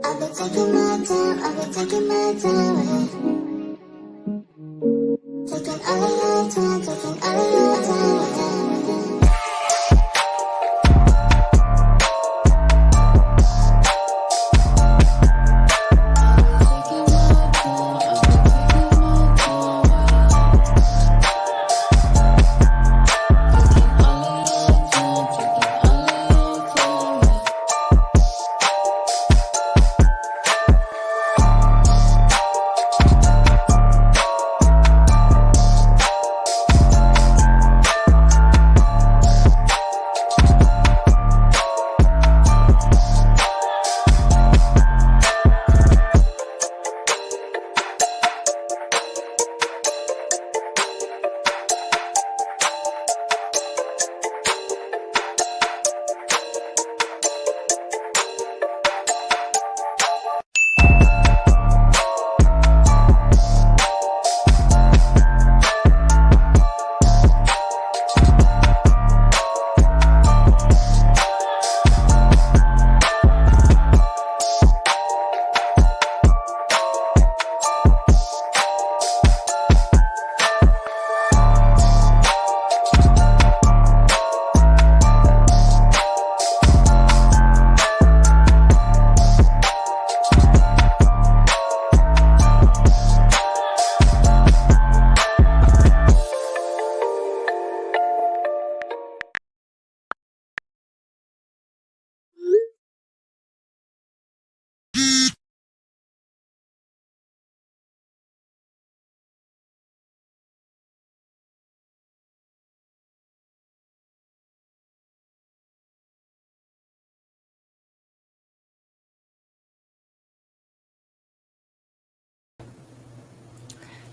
I've been taking my time, taking all of your time, taking all of your time.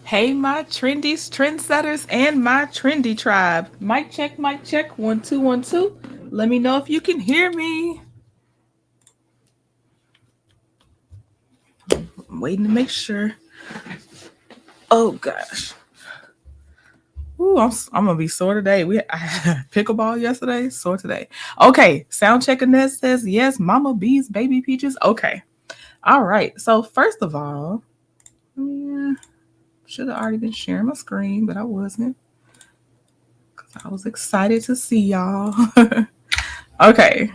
Hey, my trendies, trendsetters, and my trendy tribe. Mic check, mic check. 1 2 1 2. Let me know if you can hear me. I'm waiting to make sure. Oh gosh. Ooh, I'm gonna be sore today. I had pickleball yesterday, sore today. Okay, sound check Annette says yes. Mama Bees, baby peaches. Okay, all right. So first of all, yeah, should have already been sharing my screen, but I wasn't because I was excited to see y'all. Okay,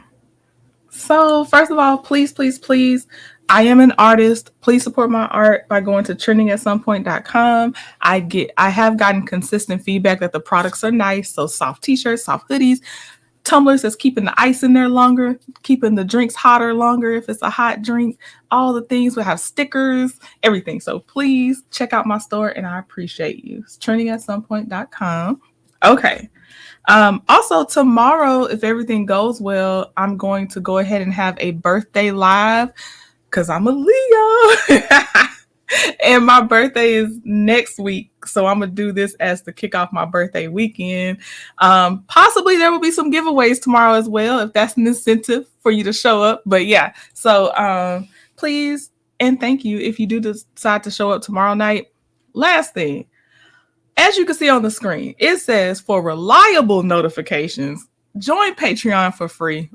so first of all, please, please, please, I am an artist. Please support my art by going to trendingatsomepoint.com. I have gotten consistent feedback that the products are nice. So soft t-shirts, soft hoodies, tumblers that's keeping the ice in there longer, keeping the drinks hotter longer if it's a hot drink. All the things will have stickers, everything. So please check out my store and I appreciate you. It's trendingatsomepoint.com. Okay. Also, tomorrow, if everything goes well, I'm going to go ahead and have a birthday live because I'm a Leo. And my birthday is next week. So I'm going to do this as to kick off my birthday weekend. Possibly there will be some giveaways tomorrow as well, if that's an incentive for you to show up. But yeah, so please and thank you if you do decide to show up tomorrow night. Last thing, as you can see on the screen, it says for reliable notifications, join Patreon for free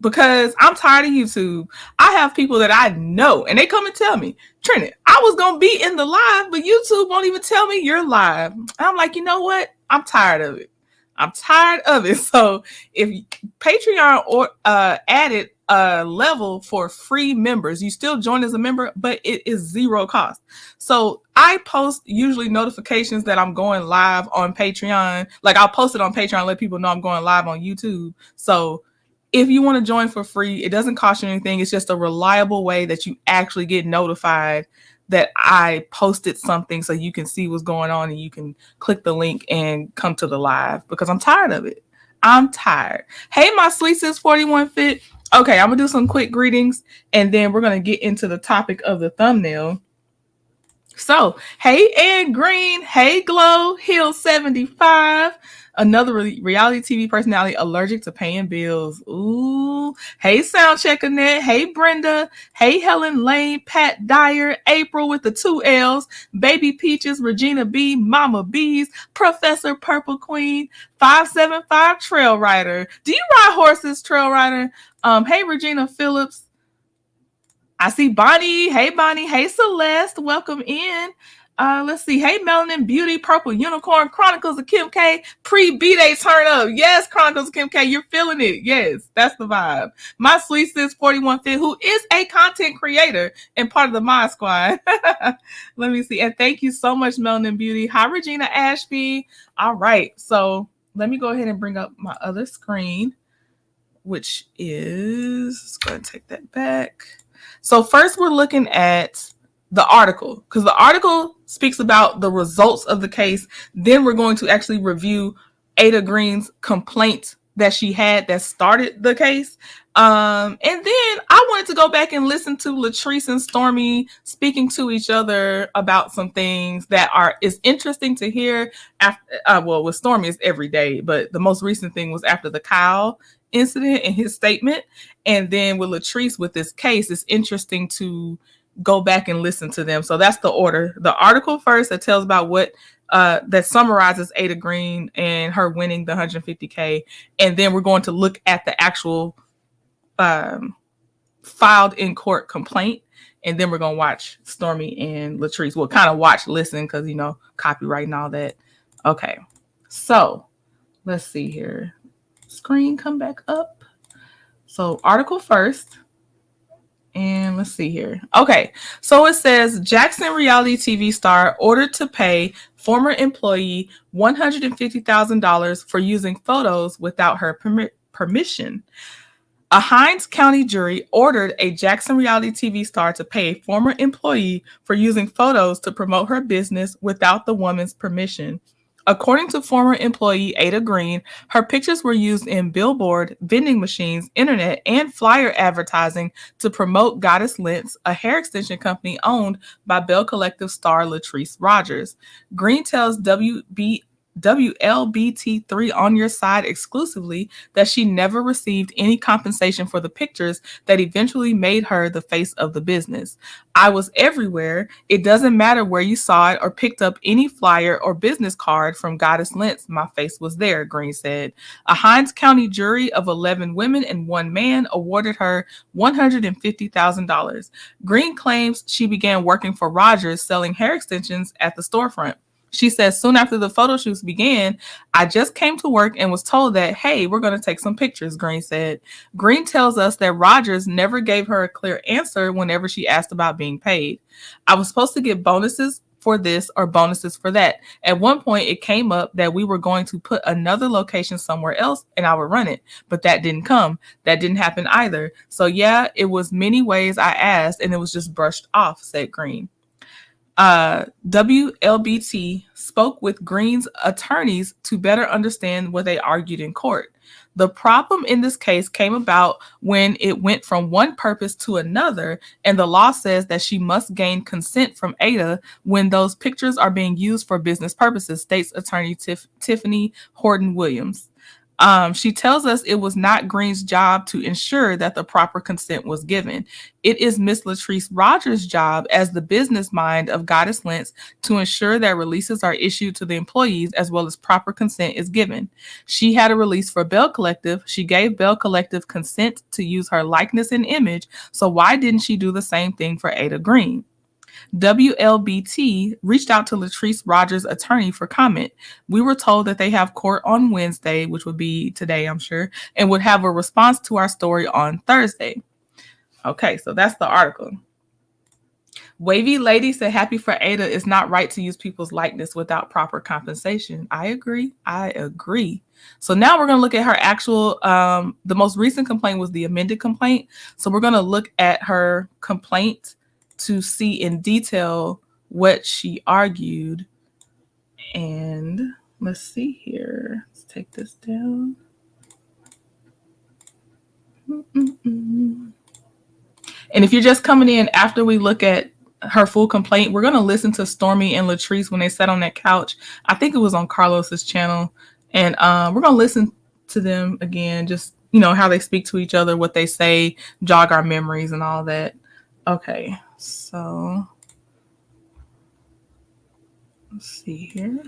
because I'm tired of YouTube. I have people that I know and they come and tell me, Trinity, I was going to be in the live, but YouTube won't even tell me you're live. And I'm like, you know what? I'm tired of it. I'm tired of it. So if Patreon or added a level for free members, you still join as a member, but it is zero cost. So I post usually notifications that I'm going live on Patreon. Like I'll post it on Patreon, let people know I'm going live on YouTube. So if you want to join for free, it doesn't cost you anything. It's just a reliable way that you actually get notified that I posted something so you can see what's going on and you can click the link and come to the live because I'm tired of it. I'm tired. Hey, my sweet sis 41 Fit. Okay, I'm going to do some quick greetings and then we're going to get into the topic of the thumbnail. So, hey, Ann Green. Hey, Glow. Hill 75. Another reality TV personality allergic to paying bills. Ooh. Hey, Soundcheck Annette. Hey, Brenda. Hey, Helen Lane. Pat Dyer. April with the 2 L's. Baby Peaches. Regina B. Mama Bees. Professor Purple Queen. 575 Trail Rider. Do you ride horses, Trail Rider? Hey, Regina Phillips. I see Bonnie. Hey, Bonnie. Hey, Celeste. Welcome in. Let's see. Hey, Melanin Beauty, Purple Unicorn, Chronicles of Kim K. Pre-B-Day turn up. Yes, Chronicles of Kim K. You're feeling it. Yes, that's the vibe. My sweet sis 41 Fit, who is a content creator and part of the Mod Squad. Let me see. And thank you so much, Melanin Beauty. Hi, Regina Ashby. All right. So let me go ahead and bring up my other screen, which is, let's go ahead and take that back. So first we're looking at the article, because the article speaks about the results of the case. Then we're going to actually review Ada Green's complaint that she had that started the case. And then I wanted to go back and listen to Latrice and Stormy speaking to each other about some things that is interesting to hear. After, well, with Stormy it's every day, but the most recent thing was after the Kyle incident and his statement. And then with Latrice with this case, it's interesting to go back and listen to them. So that's the order. The article first that tells about what that summarizes Ada Green and her winning the 150K. And then we're going to look at the actual filed in court complaint. And then we're going to watch Stormy and Latrice. We'll kind of listen, because, copyright and all that. Okay. So let's see here. Screen come back up. So article first. And let's see here. Okay. So it says Jackson reality TV star ordered to pay former employee $150,000 for using photos without her permission. A Hinds County jury ordered a Jackson reality TV star to pay a former employee for using photos to promote her business without the woman's permission. According to former employee Ada Green, her pictures were used in billboard, vending machines, internet, and flyer advertising to promote Goddess Lens, a hair extension company owned by Belle Collective star Latrice Rogers. Green tells WLBT3 On Your Side exclusively that she never received any compensation for the pictures that eventually made her the face of the business. I was everywhere. It doesn't matter where you saw it or picked up any flyer or business card from Goddess Lens. My face was there, Green said. A Hinds County jury of 11 women and 1 man awarded her $150,000. Green claims she began working for Rogers selling hair extensions at the storefront. She says, soon after the photo shoots began, I just came to work and was told that, hey, we're going to take some pictures, Green said. Green tells us that Rogers never gave her a clear answer whenever she asked about being paid. I was supposed to get bonuses for this or bonuses for that. At one point, it came up that we were going to put another location somewhere else and I would run it, but that didn't come. That didn't happen either. So yeah, it was many ways I asked and it was just brushed off, said Green. WLBT spoke with Green's attorneys to better understand what they argued in court. The problem in this case came about when it went from one purpose to another, and the law says that she must gain consent from Ada when those pictures are being used for business purposes, states attorney Tiffany Horton Williams. She tells us it was not Green's job to ensure that the proper consent was given. It is Miss Latrice Rogers' job as the business mind of Goddess Lens to ensure that releases are issued to the employees as well as proper consent is given. She had a release for Belle Collective. She gave Belle Collective consent to use her likeness and image, so why didn't she do the same thing for Ada Green? WLBT reached out to Latrice Rogers' attorney for comment. We were told that they have court on Wednesday, which would be today, I'm sure, and would have a response to our story on Thursday. Okay, so that's the article. Wavy Lady said, happy for Ada. It's not right to use people's likeness without proper compensation. I agree. So now we're going to look at her actual, the most recent complaint was the amended complaint. So we're going to look at her complaint to see in detail what she argued. And let's see here. Let's take this down. And if you're just coming in after we look at her full complaint. We're going to listen to Stormy and Latrice when they sat on that couch. I think it was on Carlos's channel. And we're going to listen to them again, just, how they speak to each other, what they say, jog our memories and all that. Okay, so let's see here.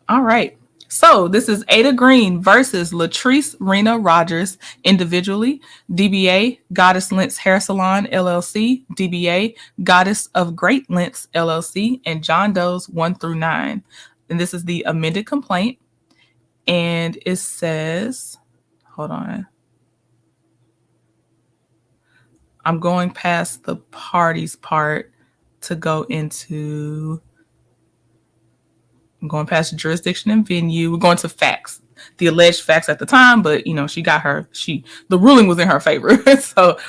All right. So this is Ada Green versus Latrice Rena Rogers individually. DBA Goddess Lengths Hair Salon LLC. DBA Goddess of Great Lengths LLC. And John Doe's 1 through 9. And this is the amended complaint. And it says, hold on. I'm going past the parties part to go into. I'm going past jurisdiction and venue. We're going to facts, the alleged facts at the time, but she got the ruling was in her favor.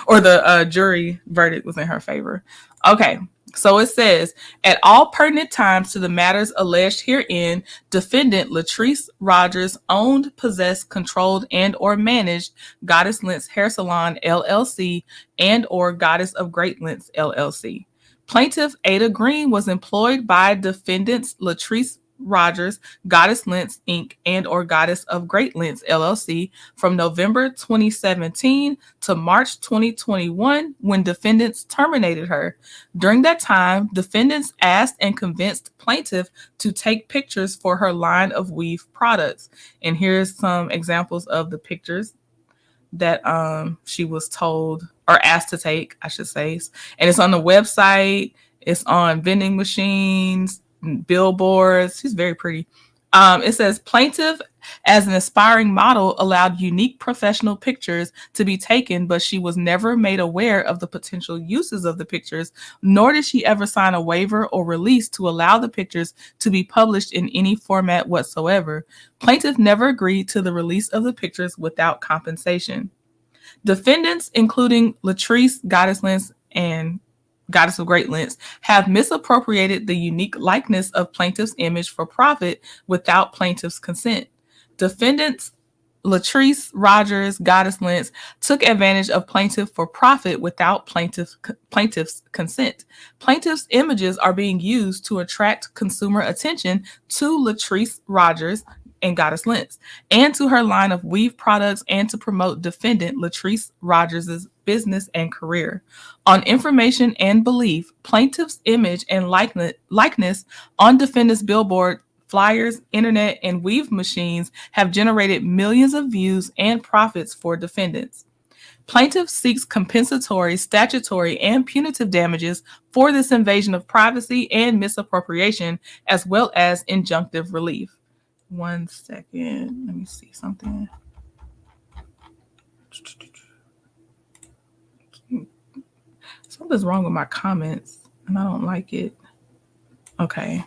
Or the jury verdict was in her favor. Okay. So it says, at all pertinent times to the matters alleged herein, defendant Latrice Rogers owned, possessed, controlled, and or managed Goddess Lengths Hair Salon, LLC, and or Goddess of Great Lengths, LLC. Plaintiff Ada Green was employed by defendants Latrice Rogers, Goddess Lengths, Inc., and or Goddess of Great Lengths, LLC, from November 2017 to March 2021 when defendants terminated her. During that time, defendants asked and convinced plaintiff to take pictures for her line of weave products. And here's some examples of the pictures that she was told or asked to take, I should say. And it's on the website. It's on vending machines, billboards. She's very pretty. It says plaintiff, as an aspiring model, allowed unique professional pictures to be taken, but she was never made aware of the potential uses of the pictures, nor did she ever sign a waiver or release to allow the pictures to be published in any format whatsoever. Plaintiff never agreed to the release of the pictures without compensation. Defendants, including Latrice, Goddess Lengths, and Goddess of Great Lengths, have misappropriated the unique likeness of plaintiff's image for profit without plaintiff's consent. Defendants Latrice Rogers, Goddess Lengths, took advantage of plaintiff for profit without plaintiff's consent. Plaintiff's images are being used to attract consumer attention to Latrice Rogers and Goddess Lengths, and to her line of weave products, and to promote defendant Latrice Rogers' business and career. On information and belief, plaintiff's image and likeness on defendant's billboard, flyers, internet, and weave machines have generated millions of views and profits for defendants. Plaintiff seeks compensatory, statutory, and punitive damages for this invasion of privacy and misappropriation, as well as injunctive relief. 1 second. Let me see something. Something's wrong with my comments, and I don't like it. Okay.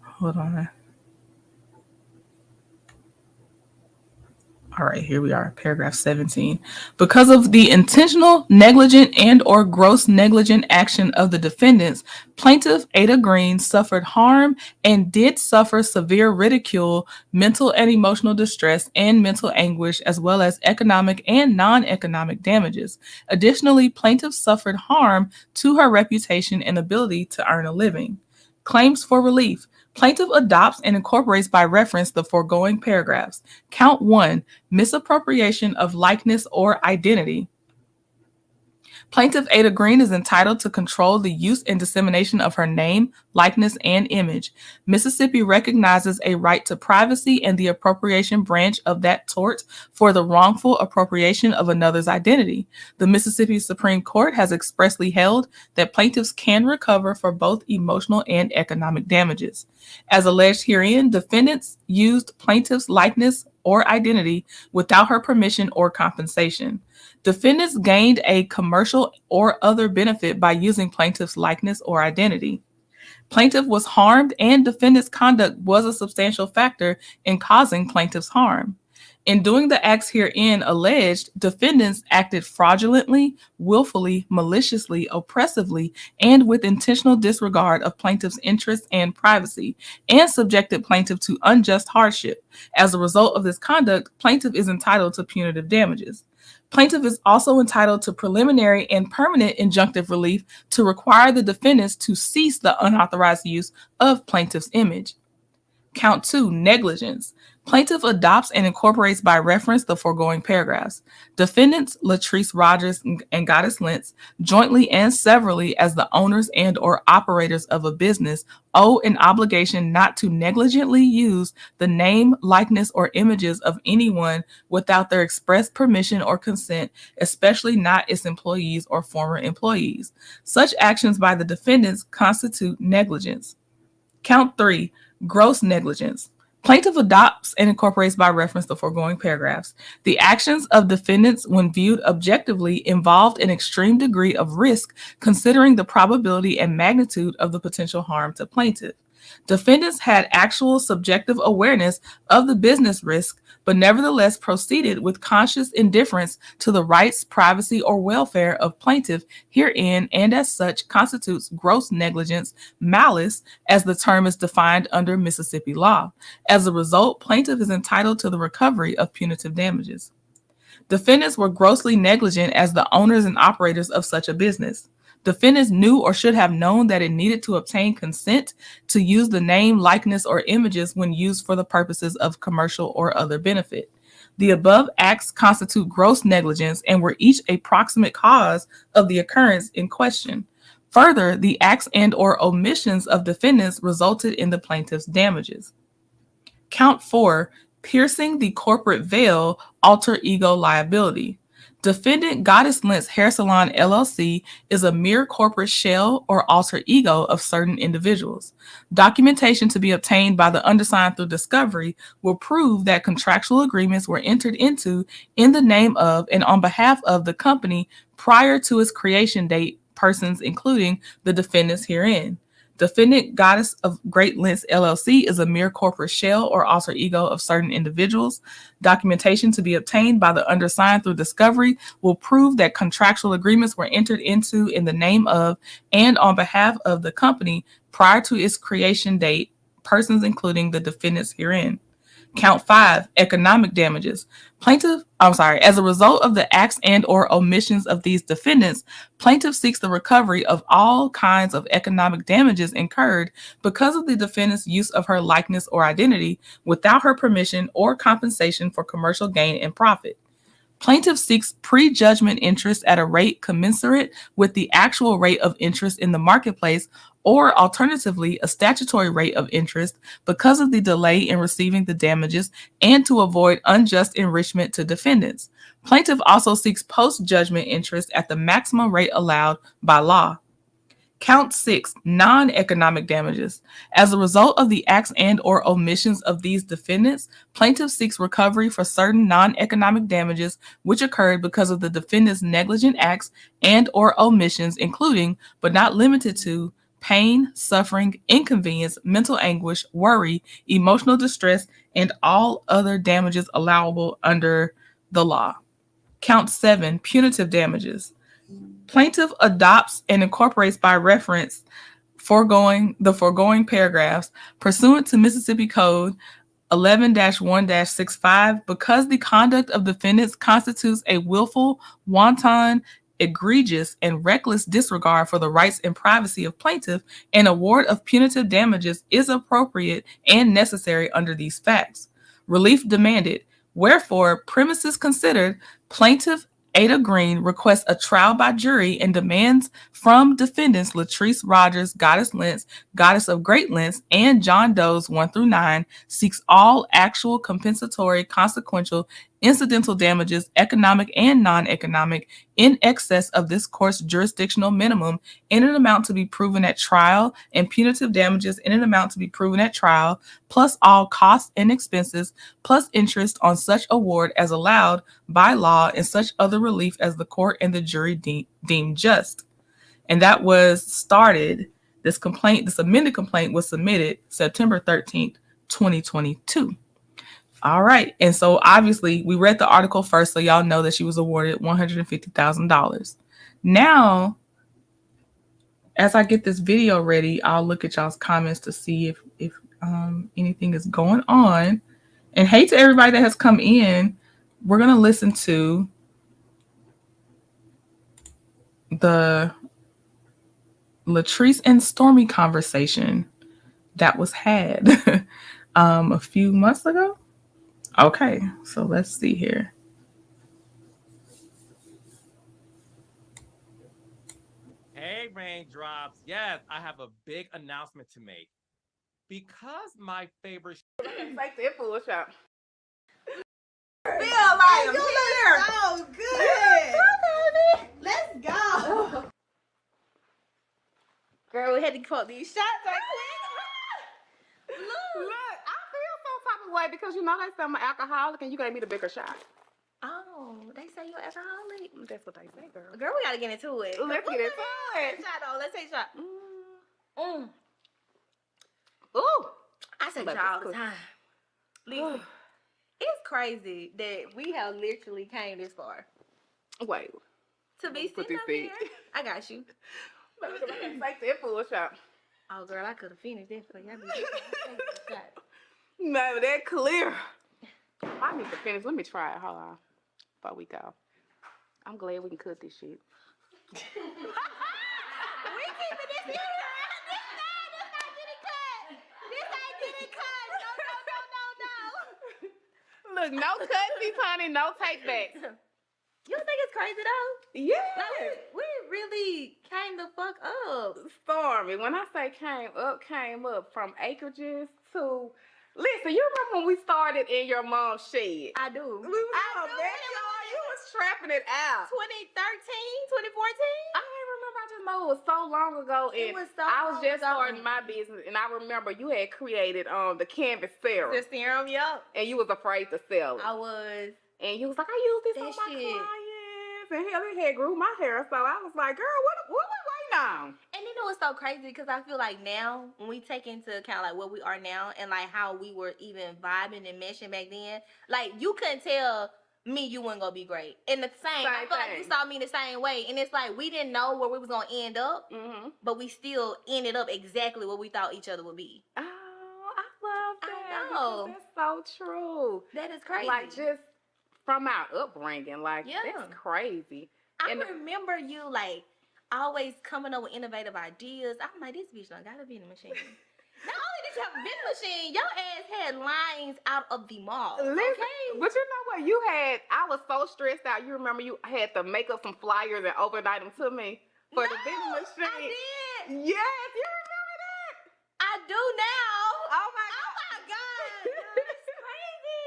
Hold on. All right, here we are, paragraph 17. Because of the intentional, negligent, and or gross negligent action of the defendants, plaintiff Ada Green suffered harm and did suffer severe ridicule, mental and emotional distress, and mental anguish, as well as economic and non-economic damages. Additionally, plaintiff suffered harm to her reputation and ability to earn a living. Claims for relief. Plaintiff adopts and incorporates by reference the foregoing paragraphs. Count 1, misappropriation of likeness or identity. Plaintiff Ada Green is entitled to control the use and dissemination of her name, likeness, and image. Mississippi recognizes a right to privacy and the appropriation branch of that tort for the wrongful appropriation of another's identity. The Mississippi Supreme Court has expressly held that plaintiffs can recover for both emotional and economic damages. As alleged herein, defendants used plaintiff's likeness or identity without her permission or compensation. Defendants gained a commercial or other benefit by using plaintiff's likeness or identity. Plaintiff was harmed, and defendant's conduct was a substantial factor in causing plaintiff's harm. In doing the acts herein alleged, defendants acted fraudulently, willfully, maliciously, oppressively, and with intentional disregard of plaintiff's interests and privacy, and subjected plaintiff to unjust hardship. As a result of this conduct, plaintiff is entitled to punitive damages. Plaintiff is also entitled to preliminary and permanent injunctive relief to require the defendants to cease the unauthorized use of plaintiff's image. Count 2, negligence. Plaintiff adopts and incorporates by reference the foregoing paragraphs. Defendants Latrice Rogers and Goddess Lentz, jointly and severally as the owners and or operators of a business, owe an obligation not to negligently use the name, likeness, or images of anyone without their express permission or consent, especially not its employees or former employees. Such actions by the defendants constitute negligence. Count 3, gross negligence. Plaintiff adopts and incorporates by reference the foregoing paragraphs. The actions of defendants, when viewed objectively, involved an extreme degree of risk considering the probability and magnitude of the potential harm to plaintiff. Defendants had actual subjective awareness of the business risk, but nevertheless proceeded with conscious indifference to the rights, privacy, or welfare of plaintiff herein, and as such constitutes gross negligence, malice, as the term is defined under Mississippi law. As a result, plaintiff is entitled to the recovery of punitive damages. Defendants were grossly negligent as the owners and operators of such a business. Defendants knew or should have known that it needed to obtain consent to use the name, likeness, or images when used for the purposes of commercial or other benefit. The above acts constitute gross negligence and were each a proximate cause of the occurrence in question. Further, the acts and or omissions of defendants resulted in the plaintiff's damages. Count 4, piercing the corporate veil, alter ego liability. Defendant Goddess Lentz Hair Salon LLC is a mere corporate shell or alter ego of certain individuals. Documentation to be obtained by the undersigned through discovery will prove that contractual agreements were entered into in the name of and on behalf of the company prior to its creation date, persons including the defendants herein. Defendant Goddess of Great Lentz LLC is a mere corporate shell or alter ego of certain individuals. Documentation to be obtained by the undersigned through discovery will prove that contractual agreements were entered into in the name of and on behalf of the company prior to its creation date, persons including the defendants herein. Count 5, economic damages. As a result of the acts and or omissions of these defendants, plaintiff seeks the recovery of all kinds of economic damages incurred because of the defendant's use of her likeness or identity without her permission or compensation for commercial gain and profit. Plaintiff seeks prejudgment interest at a rate commensurate with the actual rate of interest in the marketplace, or alternatively, a statutory rate of interest because of the delay in receiving the damages and to avoid unjust enrichment to defendants. Plaintiff also seeks post-judgment interest at the maximum rate allowed by law. Count 6, non-economic damages. As a result of the acts and or omissions of these defendants, plaintiff seeks recovery for certain non-economic damages which occurred because of the defendant's negligent acts and or omissions, including, but not limited to, pain, suffering, inconvenience, mental anguish, worry, emotional distress, and all other damages allowable under the law. Count 7, punitive damages. Plaintiff adopts and incorporates by reference the foregoing paragraphs pursuant to Mississippi Code 11-1-65 because the conduct of defendants constitutes a willful, wanton, egregious, and reckless disregard for the rights and privacy of plaintiff, an award of punitive damages is appropriate and necessary under these facts. Relief demanded. Wherefore, premises considered, plaintiff Ada Green requests a trial by jury and demands from defendants Latrice Rogers, Goddess Lentz, Goddess of Great Lentz, and John Doe's 1 through 9, seeks all actual, compensatory, consequential, incidental damages, economic and non-economic, in excess of this court's jurisdictional minimum in an amount to be proven at trial, and punitive damages in an amount to be proven at trial, plus all costs and expenses, plus interest on such award as allowed by law and such other relief as the court and the jury deem just. And that was started. This amended complaint was submitted September 13th, 2022. All right. And so obviously we read the article first, so y'all know that she was awarded $150,000. Now, as I get this video ready, I'll look at y'all's comments to see if anything is going on. And hey to everybody that has come in. We're gonna listen to the Latrice and Stormy conversation that was had a few months ago. Okay, so let's see here. Hey, raindrops. Yes, I have a big announcement to make. Because my favorite Like the full shot. Feel like You here. look so good. Let's go. Girl, we had to put these shots right quick. Look, I feel some type of way because you know they say I'm an alcoholic and you gave me the bigger shot. Oh, they say you're alcoholic. That's what they say, girl. Girl, we gotta get into it. Let's get into it. Shot though. Let's take a shot. Ooh. I say Love y'all all this the cookie. time. Listen, it's crazy that we have literally came this far. Wait. To be Put sitting this up in. here. I got you. Like the full shot. Oh, girl, I could have finished that for you. I be shot. No, that clear. I need to finish. Let me try it. Hold on. Before we go. I'm glad we can cut this shit. We keeping this in here. This not getting cut. This ain't getting cut. No. Look, no cutsies, honey. No take backs. You don't think it's crazy though? Yeah. Like we really came the fuck up. Stormy, when I say came up from acreages to. Listen, you remember when we started in your mom's shed? I do. We was I on do. backyard. You was trapping it out. 2013, 2014? I don't remember. I just know it was so long ago. And It was so I was long just ago. starting my business, and I remember you had created the canvas serum, The serum, yup. and you was afraid to sell it. I was. And you was like, I use this That on my shit. clients. And hell, it had grew my hair. So I was like, girl, what we waiting on? And you know it's so crazy because I feel like now when we take into account like what we are now and like how we were even vibing and meshing back then, like you couldn't tell me you wasn't gonna be great. And the same I feel like you saw me the same way. And it's like we didn't know where we was gonna end up, but we still ended up exactly what we thought each other would be. Oh, I love that. I know. That's so true. That is crazy. Like just from our upbringing, like Yeah. that's crazy. I And remember you like always coming up with innovative ideas. I'm like, this bitch done got a vending machine. Not only did you have a vending machine, your ass had lines out of the mall. Listen, Okay. but you know what? I was so stressed out. You remember you had to make up some flyers and overnight them to me for the vending machine. I did. Yes, you remember that? I do now. Oh my Oh my God. That's crazy.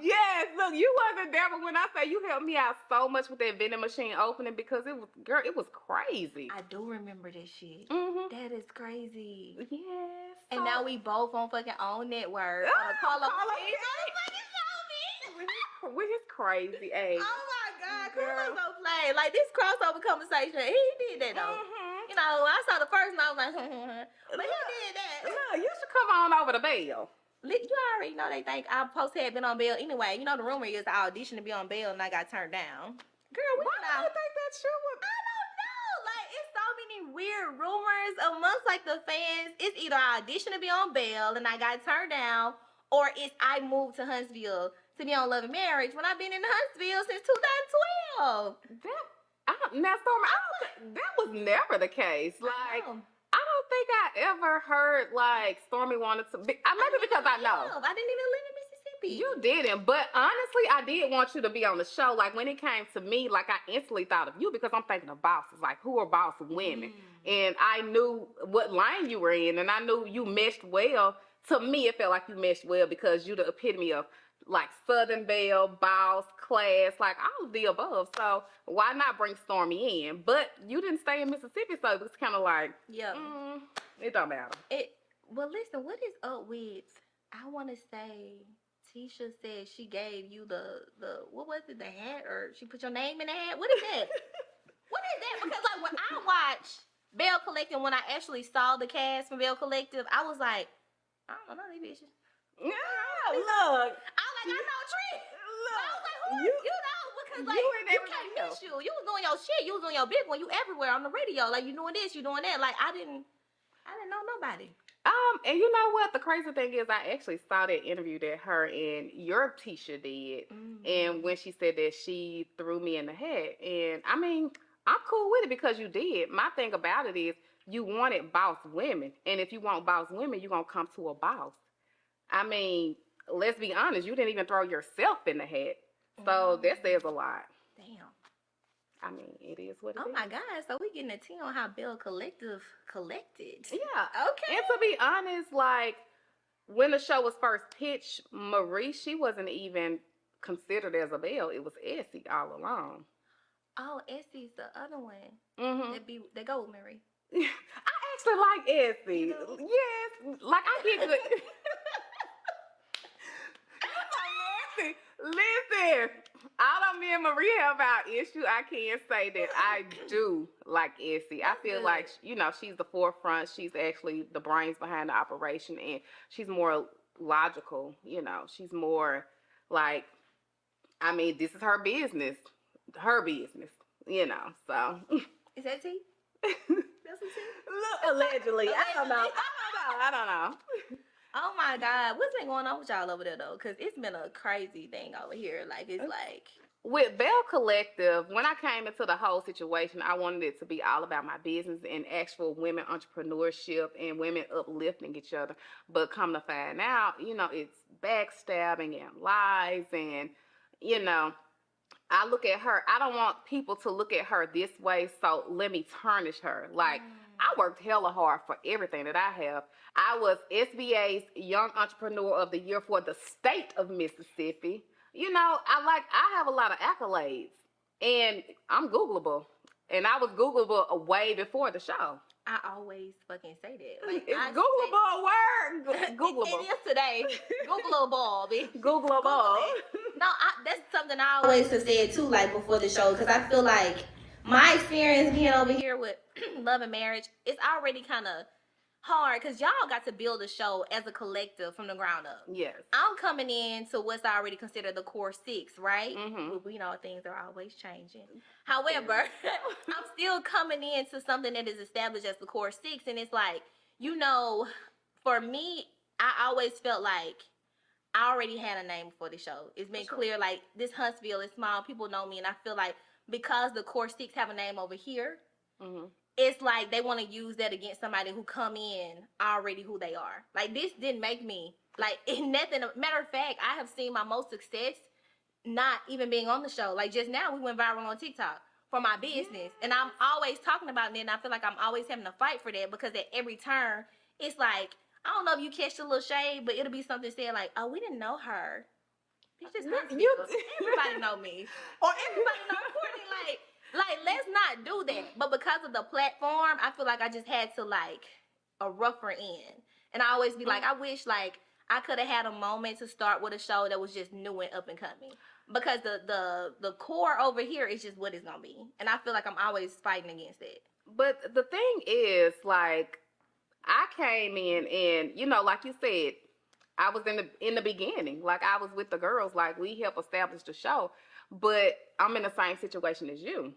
Yes, look, you wasn't there, but when I say you helped me out so much with that vending machine opening because it was crazy. I do remember this shit. Mm-hmm. That is crazy. Yes. And now we both on fucking own network. Carlo. With his crazy age. Oh my God, Girl. Carlos don't play. Like this crossover conversation, he did that though. You know, I saw the first and I was like, but he did that. Look, you should come on over to Belle. You already know they think I supposed to have been on Belle anyway. You know the rumor is I auditioned to be on Belle and I got turned down. Girl, Why do you think that's true? I don't know. Like it's so many weird rumors amongst like the fans. It's either I auditioned to be on Belle and I got turned down, or it's I moved to Huntsville to be on Love and Marriage when I've been in Huntsville since 2012. Now, Stormy, that was never the case. Like, I don't think I ever heard like Stormy wanted to be. Maybe because I know. I didn't even live in Mississippi. You didn't, but honestly, I did want you to be on the show. Like when it came to me, like I instantly thought of you because I'm thinking of bosses, like who are boss women, and I knew what line you were in, and I knew you meshed well. To me, it felt like you meshed well because you the epitome of like Southern Belle, boss, class, like all of the above. So why not bring Stormy in? But you didn't stay in Mississippi, so it was kind of like, it don't matter. Well, listen, what is up with? I want to say Tisha said she gave you the what was it, the hat, or she put your name in the hat? What is that? What is that? Because like when I watched Belle Collective, when I actually saw the cast from Belle Collective, I was like, I don't know these bitches. Yeah, look. I like, I know Tree. But I was like, who you, you know, because like you and you everybody can't else. miss you. You was doing your shit. You was doing your big one. You everywhere on the radio. Like you doing this, you doing that. Like I didn't know nobody. And you know what? The crazy thing is, I actually saw that interview that her and your teacher did, and when she said that she threw me in the hat, and I mean, I'm cool with it because you did. My thing about it is, you wanted boss women, and if you want boss women, you're gonna come to a boss. I mean, let's be honest, you didn't even throw yourself in the hat, so that says a lot. Damn. I mean, it is what it is. Oh my God! So we getting a tea on how Belle Collective collected. Yeah. Okay. And to be honest, like when the show was first pitched, Marie, she wasn't even considered as a Belle. It was Essie all along. Oh, Essie's the other one. Mm-hmm. They go with Mary. I actually like Essie. You do? Yes. Like I get good. Listen, although me and Marie have our issue, I can say that I do like Essie. I feel good. like, you know, she's the forefront. She's actually the brains behind the operation, and she's more logical. You know, she's more like, I mean, this is her business. You know, so. Is that tea? That's what tea? Look, allegedly. I don't know. Oh my God, what's been going on with y'all over there though? Cause it's been a crazy thing over here. Like it's like With Belle Collective, when I came into the whole situation, I wanted it to be all about my business and actual women entrepreneurship and women uplifting each other. But come to find out, you know, it's backstabbing and lies, and you know, I look at her. I don't want people to look at her this way, so let me tarnish her. Like I worked hella hard for everything that I have. I was SBA's Young Entrepreneur of the Year for the state of Mississippi. You know, I have a lot of accolades, and I'm Googleable. And I was Googleable way before the show. I always fucking say that. Like It's I Googleable word. Googleable. It is today. Googleable, bitch. Googleable. No, that's something I always have said too, like before the show, because I feel like my experience being over here with Love and Marriage, it's already kind of hard because y'all got to build a show as a collective from the ground up. Yes. I'm coming in to what's already considered the core six, right? Mm-hmm. We know things are always changing. However, I'm still coming into something that is established as the core six, and it's like, you know, for me, I always felt like I already had a name before the show. It's been clear, like this Huntsville is small, people know me, and I feel like because the core six have a name over here, it's like they want to use that against somebody who come in already who they are. Like this didn't make me like nothing. Matter of fact, I have seen my most success not even being on the show. Like just now, we went viral on TikTok for my business, and I'm always talking about it. And I feel like I'm always having to fight for that because at every turn, it's like I don't know if you catch the little shade, but it'll be something said like, "Oh, we didn't know her." It's just everybody know me, or everybody know Courtney. Like, let's not do that. But because of the platform, I feel like I just had to like a rougher end. And I always be like, I wish like I could have had a moment to start with a show that was just new and up and coming. Because the core over here is just what it's gonna be. And I feel like I'm always fighting against it. But the thing is, like, I came in and, you know, like you said, I was in the beginning. Like I was with the girls, like we helped establish the show. But I'm in the same situation as you.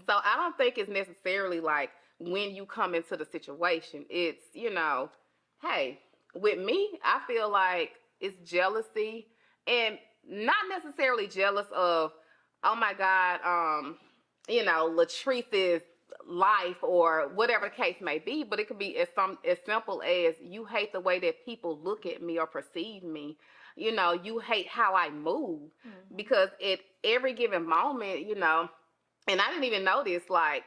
So I don't think it's necessarily like when you come into the situation, it's, you know, hey, with me, I feel like it's jealousy, and not necessarily jealous of, oh my God, you know, Latrice's life or whatever the case may be, but it could be as simple as you hate the way that people look at me or perceive me. You know, you hate how I move because at every given moment, you know, and I didn't even know this, like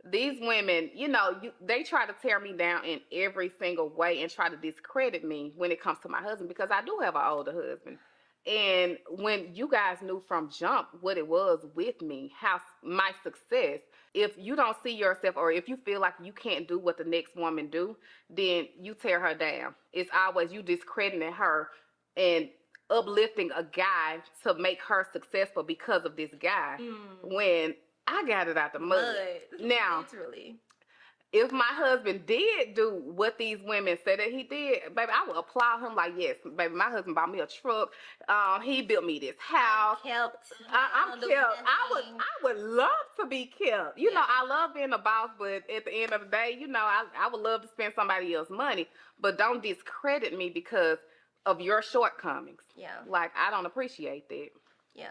these women, you know, they try to tear me down in every single way and try to discredit me when it comes to my husband, because I do have an older husband. And when you guys knew from jump what it was with me, how my success, if you don't see yourself or if you feel like you can't do what the next woman do, then you tear her down. It's always you discrediting her and uplifting a guy to make her successful because of this guy when I got it out the mud. Now, literally. if my husband did do what these women said that he did, baby, I would applaud him like, yes, baby, my husband bought me a truck. He built me this house. I'm kept. I'm don't do kept. nothing. I would love to be kept. You know, Yeah. I love being a boss, but at the end of the day, you know, I would love to spend somebody else's money. But don't discredit me because of your shortcomings. Yeah. Like, I don't appreciate that. Yeah.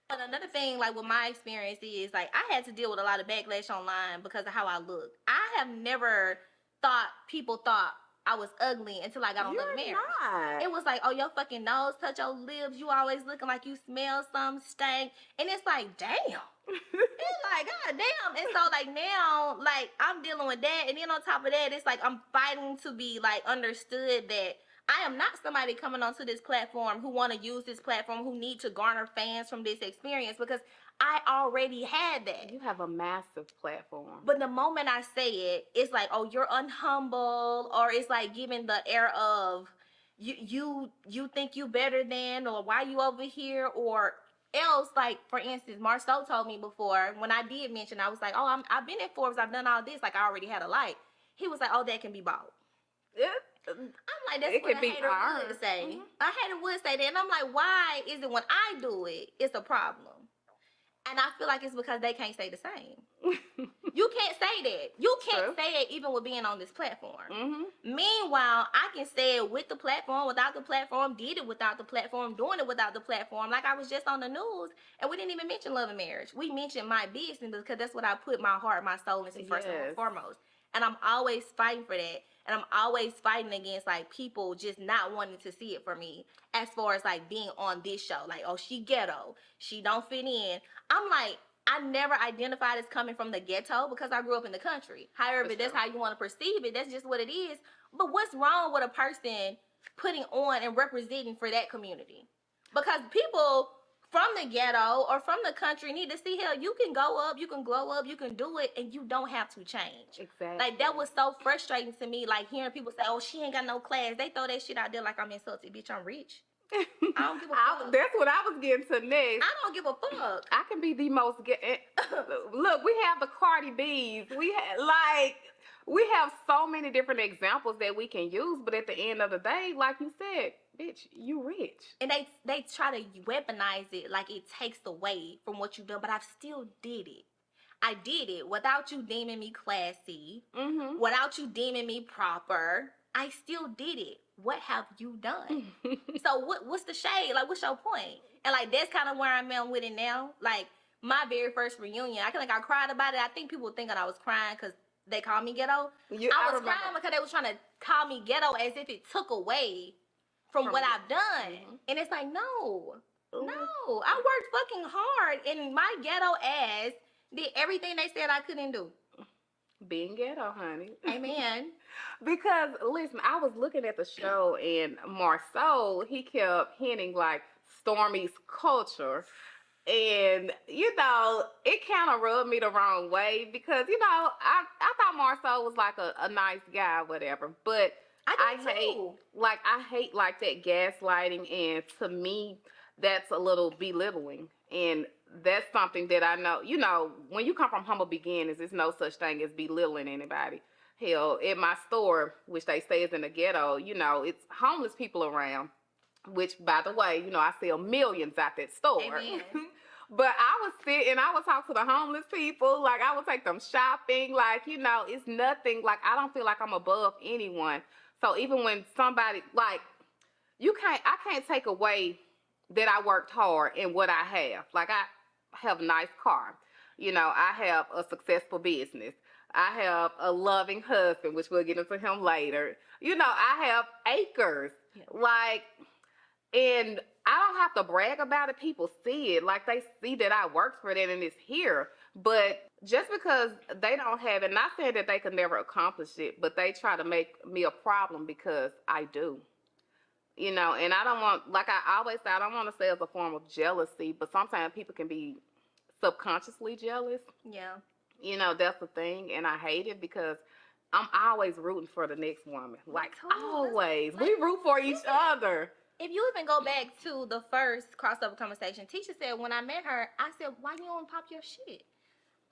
But another thing, like with my experience is like I had to deal with a lot of backlash online because of how I look. I have never thought people thought I was ugly until I got on Love and Marriage. Not. It was like, oh, your fucking nose touch your lips. You always looking like you smell some stank. And it's like, damn. It's like, god damn. And so like now, like I'm dealing with that. And then on top of that, it's like I'm fighting to be like understood that I am not somebody coming onto this platform who want to use this platform, who need to garner fans from this experience because I already had that. You have a massive platform. But the moment I say it, it's like, oh, you're unhumble, or it's like giving the air of you think you better than, or why you over here, or else. Like for instance, Marceau told me before when I did mention, I was like, oh, I've been at Forbes, I've done all this, like I already had a light. He was like, oh, that can be bought. I'm like, that's what a hater would say. Mm-hmm. A hater would say that, and I'm like, why is it when I do it, it's a problem? And I feel like it's because they can't say the same. You can't say that. You can't say it even with being on this platform. Mm-hmm. Meanwhile, I can say it with the platform, without the platform, did it without the platform, doing it without the platform. Like I was just on the news, and we didn't even mention Love and Marriage. We mentioned my business because that's what I put my heart, my soul into first and foremost. And I'm always fighting for that. And I'm always fighting against like people just not wanting to see it for me as far as like being on this show. Like, oh, she ghetto. She don't fit in. I'm like, I never identified as coming from the ghetto because I grew up in the country. However, that's how you want to perceive it. That's just what it is. But what's wrong with a person putting on and representing for that community? Because people from the ghetto or from the country need to see, hell, you can go up, you can glow up, you can do it, and you don't have to change. Exactly. Like, that was so frustrating to me, like, hearing people say, oh, she ain't got no class. They throw that shit out there like I'm insulted. Bitch, I'm rich. I don't give a fuck. That's what I was getting to next. I don't give a fuck. I can be the most... Look, we have the Cardi B's. We have so many different examples that we can use, but at the end of the day, like you said, bitch, you rich. And they try to weaponize it like it takes away from what you've done, but I still did it. I did it without you deeming me classy, without you deeming me proper. I still did it. What have you done? So what's the shade? Like, what's your point? And like, that's kind of where I'm at with it now. Like, my very first reunion, I cried about it. I think people were thinking I was crying because they called me ghetto. I was crying because they was trying to call me ghetto as if it took away from what I've done. And it's like, no, I worked fucking hard, and my ghetto ass did everything they said I couldn't do. Being ghetto, honey. Amen. Because, listen, I was looking at the show, and Marceau, he kept hinting, like, Stormy's culture. And, you know, it kind of rubbed me the wrong way because, you know, I thought Marceau was, like, a nice guy, whatever. But I hate, like, that gaslighting, and to me, that's a little belittling. And that's something that I know, you know, when you come from humble beginnings, there's no such thing as belittling anybody. Hell, at my store, which they say is in the ghetto, you know, it's homeless people around, which, by the way, you know, I sell millions at that store. Amen. But I would sit and I would talk to the homeless people, like I would take them shopping, like, you know, it's nothing, like I don't feel like I'm above anyone. So even when somebody, like, I can't take away that I worked hard in what I have. Like, I have a nice car. You know, I have a successful business. I have a loving husband, which we'll get into him later. You know, I have acres. Yeah. Like, and I don't have to brag about it. People see it. Like, they see that I worked for that and it's here. But just because they don't have it, not saying that they could never accomplish it, but they try to make me a problem because I do. You know, and I don't want, like I always say, I don't want to say as a form of jealousy, but sometimes people can be subconsciously jealous. Yeah. You know, that's the thing, and I hate it because I'm always rooting for the next woman. Like, always. We root for each other. If you even go back to the first crossover conversation, Tisha said when I met her, I said, why you don't pop your shit?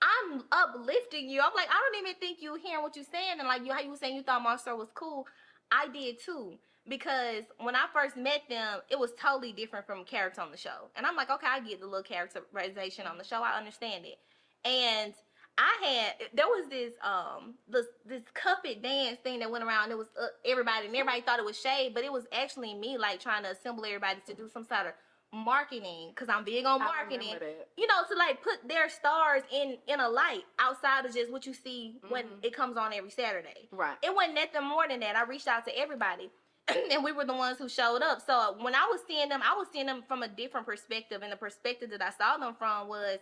I'm uplifting you. I'm like, I don't even think you hearing what you're saying. And like you, how you were saying you thought Marcel was cool. I did too. Because when I first met them, it was totally different from character on the show. And I'm like, okay, I get the little characterization on the show. I understand it. And there was this cup it dance thing that went around. It was everybody, and everybody thought it was shade, but it was actually me like trying to assemble everybody to do some sort of marketing, because I'm big on marketing, you know, to like put their stars in a light outside of just what you see when it comes on every Saturday. Right. It wasn't nothing more than that. I reached out to everybody. And we were the ones who showed up. So when I was seeing them from a different perspective, and the perspective that I saw them from was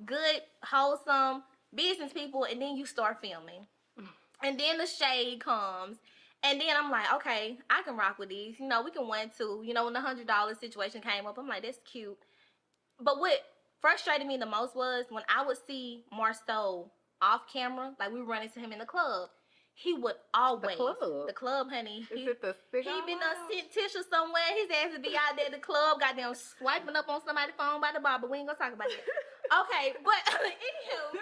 good, wholesome business people, and then you start filming. And then the shade comes. And then I'm like, okay, I can rock with these. You know, we can 1, 2. You know, when the $100 situation came up, I'm like, that's cute. But what frustrated me the most was when I would see Marceau off camera, like we were running to him in the club, he would always the club, honey. Is it the cigar? He been sent tissue somewhere. His ass would be out there at the club, goddamn swiping up on somebody's phone by the bar, but we ain't gonna talk about that. Okay, but anywho,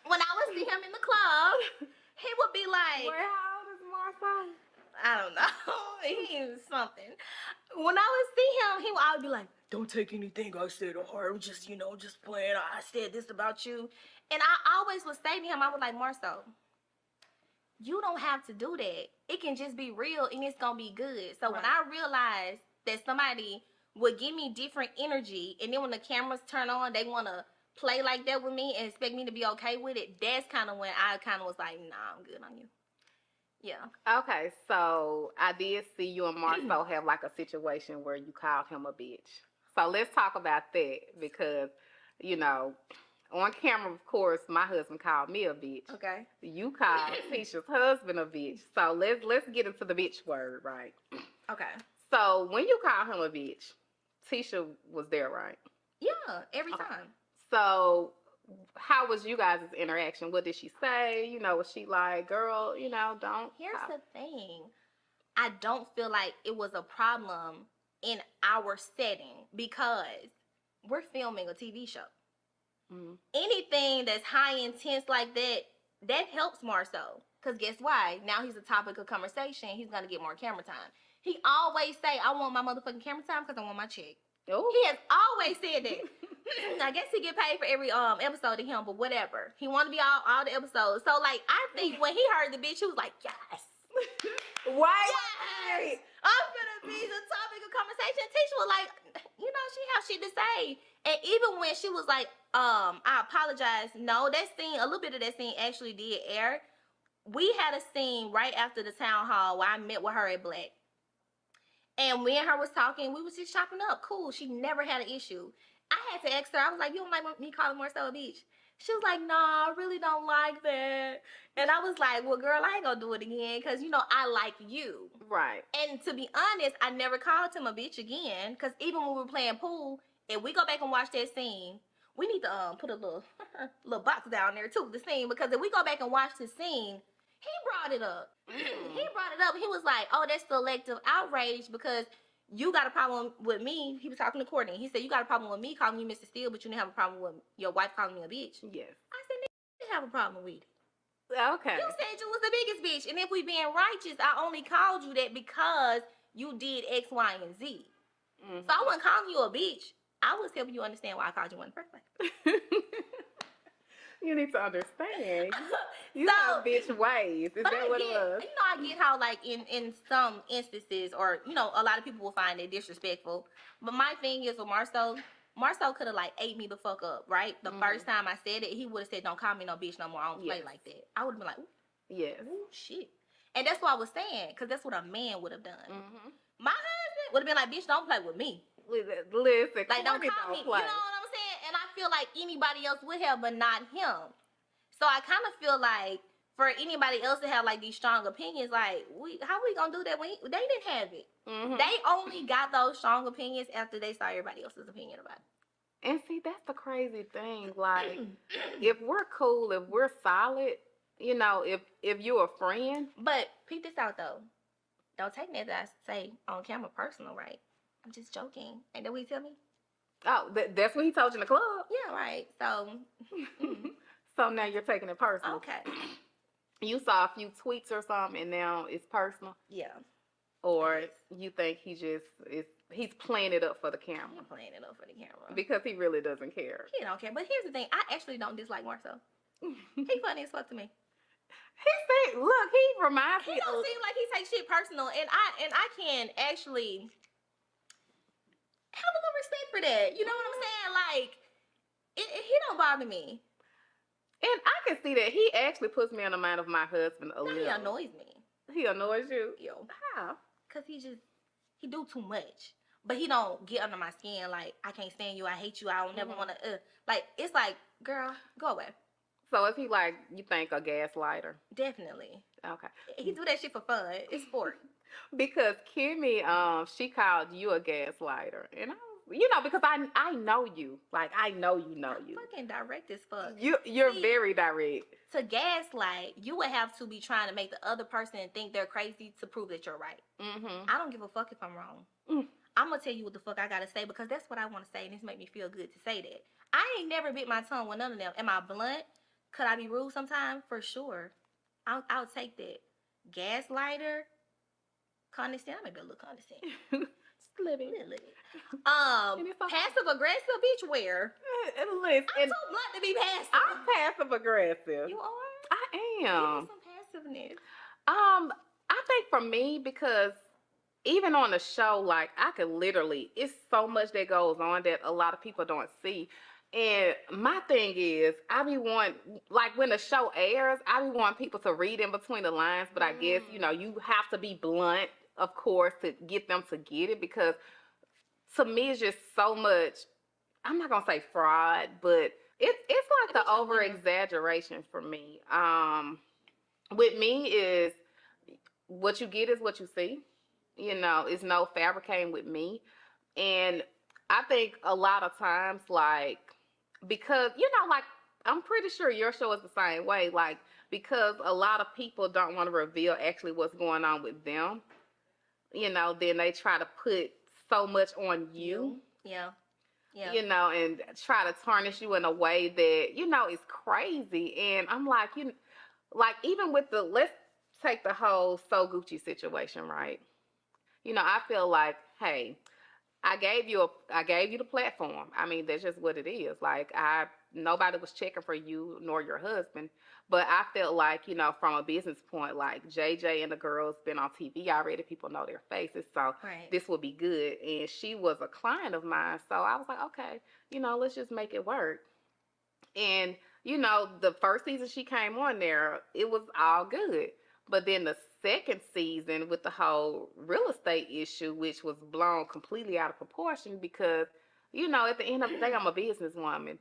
when I would see him in the club, he would be like, Where, how old is Marcel? I don't know. He was something. When I would see him, he would always be like, don't take anything I said to heart. I'm just, just playing. I said this about you. And I always would say to him, I was like, Marcel, you don't have to do that. It can just be real and it's going to be good. So when I realized that somebody would give me different energy, and then when the cameras turn on, they want to play like that with me and expect me to be okay with it, that's kind of when I kind of was like, nah, I'm good on you. Yeah. Okay, so I did see you and Marcel have like a situation where you called him a bitch. So let's talk about that, because, on camera, of course, my husband called me a bitch. Okay. You called Tisha's husband a bitch. So let's get into the bitch word, right? Okay. So when you called him a bitch, Tisha was there, right? Yeah, every time. So how was you guys' interaction? What did she say? Was she like, girl, don't. Here's the thing. I don't feel like it was a problem in our setting, because we're filming a TV show. Mm-hmm. Anything that's high intense like that helps Marceau. Because guess why? Now he's a topic of conversation. He's going to get more camera time. He always say, I want my motherfucking camera time because I want my check. Oh. He has always said that. I guess he get paid for every episode of him, but whatever. He want to be all the episodes. So, like, I think when he heard the bitch, he was like, yes. Right? Yes. I'm gonna be the topic of conversation. Tisha was like, she has shit to say. And even when she was like, I apologize. No, that scene, a little bit of that scene actually did air. We had a scene right after the town hall where I met with her at Black. And me and her was talking. We was just chopping up. Cool. She never had an issue. I had to ask her. I was like, you don't like me calling Marcel a bitch? She was like, nah, I really don't like that. And I was like, well, girl, I ain't gonna do it again because, I like you. Right. And to be honest, I never called him a bitch again, because even when we were playing pool, if we go back and watch that scene, we need to put a little box down there too, the scene, because if we go back and watch the scene, he brought it up. He brought it up. He was like, oh, that's selective outrage because you got a problem with me. He was talking to Courtney. He said, you got a problem with me calling you Mr. Steele, but you didn't have a problem with your wife calling me a bitch. Yes. I said, nigga, didn't have a problem with it. Okay. You said you was the biggest bitch. And if we being righteous, I only called you that because you did X, Y, and Z. Mm-hmm. So I wasn't calling you a bitch. I was helping you understand why I called you in the first place. You need to understand. You have bitch ways. Is that what it was? I get how, like, in some instances, or, a lot of people will find it disrespectful. But my thing is with Marcel could have, like, ate me the fuck up, right? The first time I said it, he would have said, don't call me no bitch no more. I don't play like that. I would have been like, ooh. Yes. Ooh, shit. And that's what I was saying, because that's what a man would have done. Mm-hmm. My husband would have been like, bitch, don't play with me. Listen, like, don't call me. Play. You know what I'm saying? And I feel like anybody else would have, but not him. So I kind of feel like for anybody else to have like these strong opinions, like how we gonna do that when they didn't have it? Mm-hmm. They only got those strong opinions after they saw everybody else's opinion about it. And see, that's the crazy thing. Like, if we're cool, if we're solid, if you're a friend. But peep this out though. Don't take that I say on camera personal, right? I'm just joking. Ain't that what he tell me? Oh, that's what he told you in the club? Yeah, right. So. So now you're taking it personal. Okay. You saw a few tweets or something, and now it's personal. Yeah. Or Yes. you think he's playing it up for the I'm camera playing it up for the camera. because he really doesn't care. He don't care. But here's the thing. I actually don't dislike Marcel. He funny as fuck to me. He said, "Look, he reminds He me don't of." seem like he takes shit personal, and I can actually have a little respect for that. You know what I'm saying? Like, he don't bother me. And I can see that he actually puts me in the mind of my husband a Now little. he annoys me. He annoys you. Yo. How? Cause he do too much. But he don't get under my skin like, I can't stand you, I hate you, I don't never wanna like, it's like, girl, go away. So is he like, you think, a gaslighter? Definitely. Okay. He do that shit for fun. It's sport. Because Kimmy, she called you a gaslighter, and because I know you, like I know you. Fucking direct as fuck. You're See, very direct. To gaslight, you would have to be trying to make the other person think they're crazy to prove that you're right. Mm-hmm. I don't give a fuck if I'm wrong. I'm gonna tell you what the fuck I gotta say because that's what I want to say, and this make me feel good to say that. I ain't never bit my tongue with none of them. Am I blunt? Could I be rude sometimes? For sure. I'll take that. Gaslighter, condescending. I may be a little condescending. Slibby. Passive aggressive, bitch. Where? Listen, I'm too blunt to be passive. I'm passive aggressive. You are? I Give am. me some passiveness. I think for me, because even on the show, like I could literally, it's so much that goes on that a lot of people don't see. And my thing is, I be wanting, like when the show airs, I be wanting people to read in between the lines, but I guess, you have to be blunt, of course, to get them to get it, because to me it's just so much, I'm not gonna say fraud, but it's like the over exaggeration for me. With me is what you get is what you see. It's no fabricating with me. And I think a lot of times, like, because, like, I'm pretty sure your show is the same way, like, because a lot of people don't want to reveal actually what's going on with them, then they try to put so much on you. Yeah. And try to tarnish you in a way that, is crazy. And I'm like, like, even with let's take the whole So Gucci situation, right? I feel like, hey, I gave you the platform. I mean, that's just what it is. Like, nobody was checking for you nor your husband, but I felt like, from a business point, like JJ and the girls been on TV already. People know their faces, so this would be good. And she was a client of mine, so I was like, okay, let's just make it work. And the first season she came on there, it was all good. But then the second season with the whole real estate issue, which was blown completely out of proportion because, at the end of the day, I'm a businesswoman.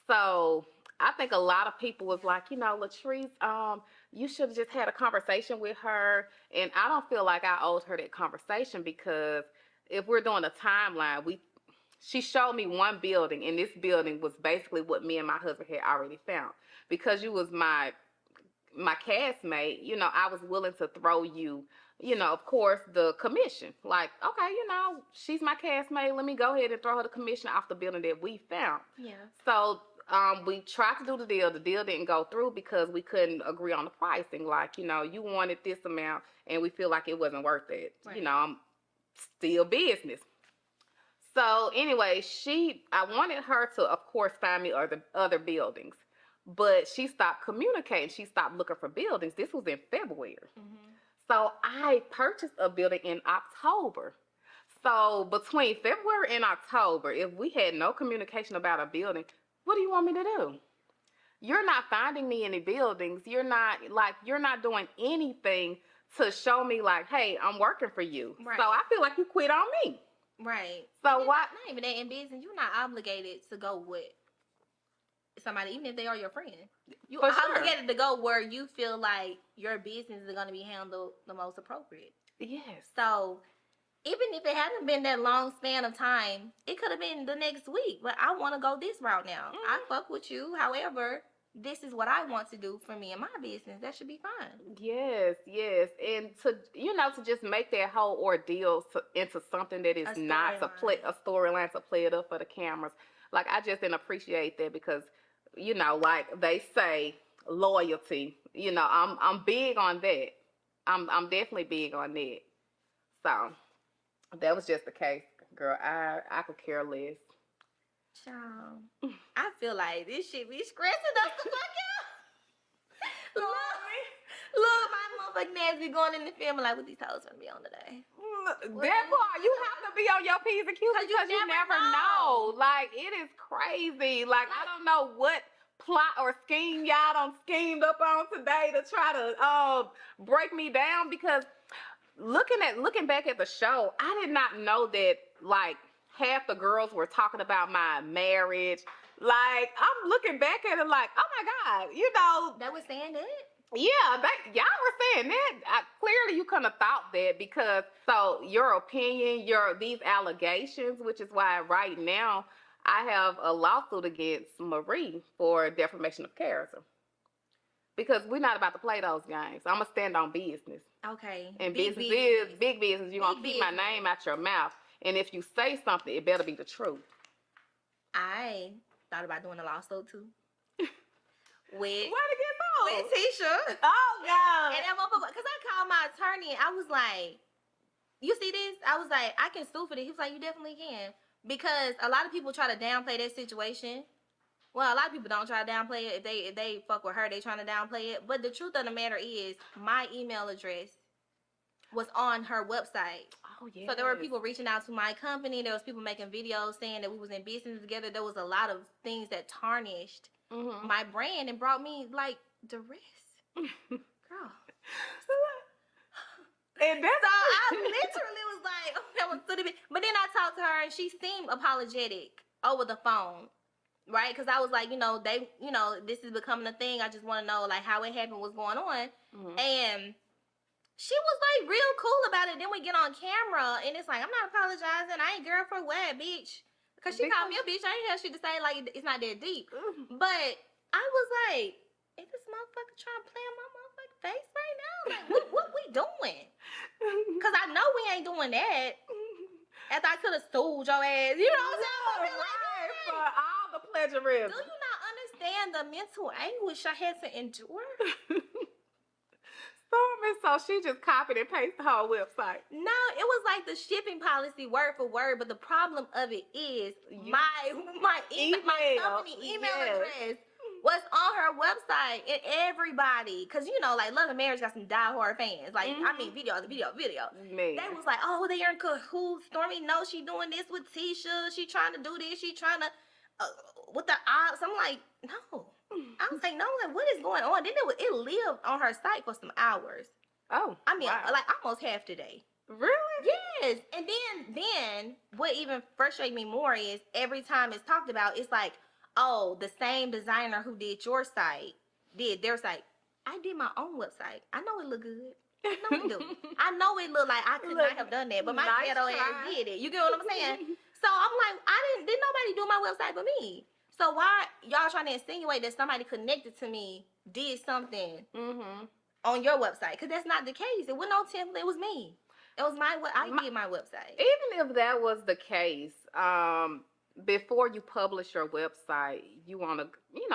So I think a lot of people was like, Latrice, you should have just had a conversation with her. And I don't feel like I owed her that conversation because if we're doing a timeline, she showed me one building, and this building was basically what me and my husband had already found. Because you was my castmate, I was willing to throw you, of course, the commission. Like, okay, she's my castmate. Let me go ahead and throw her the commission off the building that we found. Yeah. So we tried to do the deal. The deal didn't go through because we couldn't agree on the pricing. Like, you wanted this amount, and we feel like it wasn't worth it. Right. I'm still business. So anyway, I wanted her to, of course, find me other buildings. But she stopped communicating. She stopped looking for buildings. This was in February. Mm-hmm. So I purchased a building in October. So between February and October, if we had no communication about a building, what do you want me to do? You're not finding me any buildings. You're not doing anything to show me like, hey, I'm working for you. Right. So I feel like you quit on me. Right. So why? Not even that in business. You're not obligated to go with somebody, even if they are your friend. You For obligated to go where you feel like your business is going to be handled the most appropriate. Yes. So even if it hadn't been that long span of time, it could have been the next week. But I want to go this route now. Mm-hmm. I fuck with you. However, this is what I want to do for me and my business. That should be fine. Yes. And to just make that whole ordeal into something that is not a storyline to play it up for the cameras. Like, I just didn't appreciate that because, you know, like they say, loyalty. You know, I'm big on that. I'm definitely big on that. So that was just the case, girl. I could care less. Child, I feel like this shit be stressing us the fuck out. Look, my motherfucking ass be going in the film like, what these hoes gonna be on today? That part, you have to be on your P's and Q's because you never know. Like, it is crazy. Like, I don't know what plot or scheme y'all done schemed up on today to try to break me down, because looking back at the show, I did not know that, like, half the girls were talking about my marriage. Like, I'm looking back at it like, oh my God, you know. That was saying that? Yeah, y'all were saying that. Clearly, you couldn't have thought that, because so your opinion, these allegations, which is why right now I have a lawsuit against Marie for defamation of character, because we're not about to play those games. I'm gonna stand on business, Okay. and Big business business. is big business. You're gonna keep my name out your mouth, and if you say something, it better be the truth. I thought about doing a lawsuit too. With Tisha. Oh God. And that motherfucker, because I called my attorney and I was like, you see this? I was like, I can sue for this. He was like, you definitely can. Because a lot of people try to downplay that situation. Well, a lot of people don't try to downplay it. If they fuck with her, they trying to downplay it. But the truth of the matter is, my email address was on her website. Oh yeah. So there were people reaching out to my company. There was people making videos saying that we was in business together. There was a lot of things that tarnished my brand and brought me like duress. Girl. And that's so I literally was like, oh, that was so bit. But then I talked to her and she seemed apologetic over the phone. Right? Because I was like, this is becoming a thing. I just want to know like how it happened, what's going on. And she was like real cool about it. Then we get on camera and it's like, I'm not apologizing. I ain't girl for what, bitch. Because she called me a bitch. I ain't have shit to say, like, it's not that deep. But I was like, is this motherfucker trying to play on my motherfucking face right now? Like, what we doing? Because I know we ain't doing that. After I could have sued your ass. You know what I'm saying? Right, for all the plagiarism. Do you not understand the mental anguish I had to endure? So she just copied and pasted the whole website. No, it was like the shipping policy word for word, but the problem of it is my company email address was on her website, and everybody, because like Love and Marriage got some diehard fans. Like, I mean, video. Man. They was like, oh, they are in cahoots. Stormy knows she doing this with Tisha. She trying to do this. She trying to, with the odds. I'm like, no. I was like, no, like, what is going on? Then it lived on her site for some hours. Oh, I mean, like almost half the day. Really? Yes. And then what even frustrates me more is every time it's talked about, it's like, oh, the same designer who did your site did their site. I did my own website. I know it look good. I know it do. I know it look like I could not have done that, but my ghetto ass did it. You get what I'm saying? So I'm like, didn't nobody do my website but me. So why y'all trying to insinuate that somebody connected to me did something on your website? Because that's not the case. It wasn't no template. It was me. It was I did my website. Even if that was the case, before you publish your website, you want to,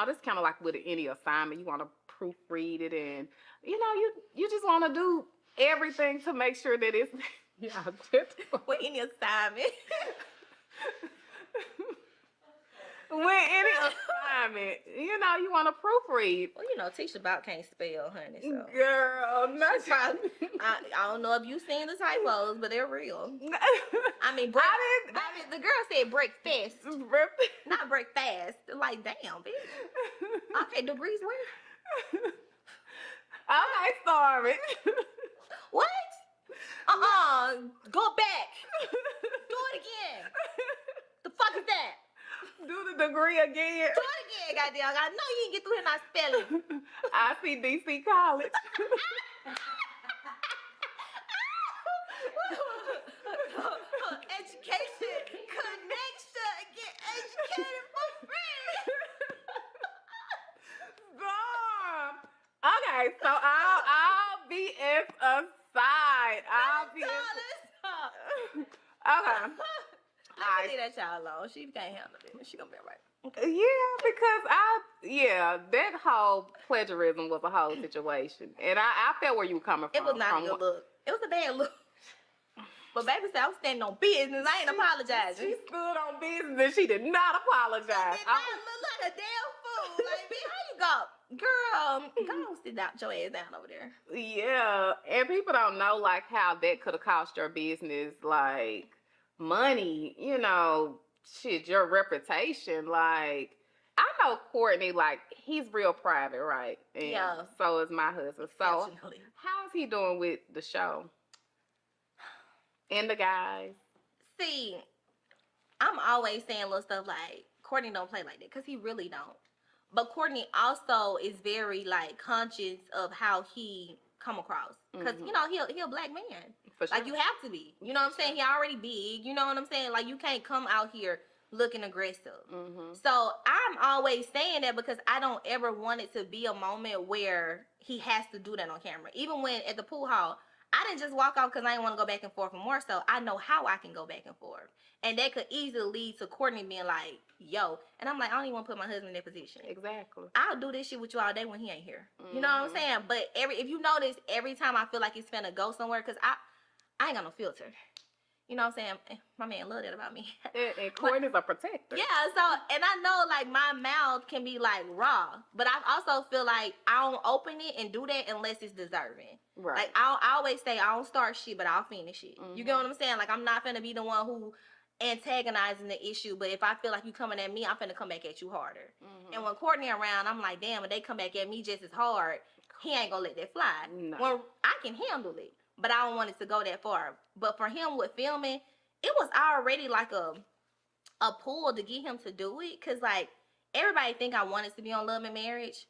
this kind of like with any assignment, you want to proofread it, and you just want to do everything to make sure that it's with any assignment. With any assignment, you want to proofread. Well, Tisha about can't spell, honey. So. Girl, not probably, I don't know if you've seen the typos, but they're real. I mean, the girl said break fast, not break fast. Like, damn, bitch. Okay, degrees where? Okay, sorry. What? Go back. Do it again. The fuck is that? Do the degree again. Do it again, goddamn. I know you didn't get through here not spelling. I see DC College. Education connects you and get educated for free. Okay, so I'll BS aside. Okay. I leave that child alone. She can't handle it. She gonna be all right. because that whole plagiarism was a whole situation, and I felt where you were coming from. It was not a good look. It was a bad look. But baby said I was standing on business. I ain't apologizing. She stood on business and she did not apologize. Did not look like a damn fool. Like, bitch, how you go? Girl, go sit down, your ass down over there. Yeah, and people don't know like how that could have cost your business like money, shit, your reputation. Like I know Courtney, like he's real private, right? And Yeah. so is my husband. So Definitely. how's he doing with the show? And the guys? See, I'm always saying little stuff like Courtney don't play like that because he really don't. But Courtney also is very like conscious of how he come across because he a black man. For sure. Like you have to be. You know what I'm saying? He already big. You know what I'm saying? Like you can't come out here looking aggressive. So I'm always saying that because I don't ever want it to be a moment where he has to do that on camera. Even when at the pool hall, I didn't just walk off because I didn't want to go back and forth. And more so, I know how I can go back and forth. And that could easily lead to Courtney being like, yo. And I'm like, I don't even want to put my husband in that position. Exactly. I'll do this shit with you all day when he ain't here. You know what I'm saying? But if you notice, every time I feel like he's finna go somewhere, because I ain't got no filter. You know what I'm saying? My man love that about me. And Courtney's a protector. Yeah, so, and I know, like, my mouth can be, like, raw. But I also feel like I don't open it and do that unless it's deserving. Right. Like, I always say I don't start shit, but I'll finish it. You get what I'm saying? Like, I'm not finna be the one who antagonizing the issue, but if I feel like you coming at me, I'm finna come back at you harder. And when Courtney around, I'm like, damn, if they come back at me just as hard, he ain't gonna let that fly. No. When I can handle it, but I don't want it to go that far. But for him with filming, it was already like a pull to get him to do it, because like everybody think I wanted to be on Love and Marriage.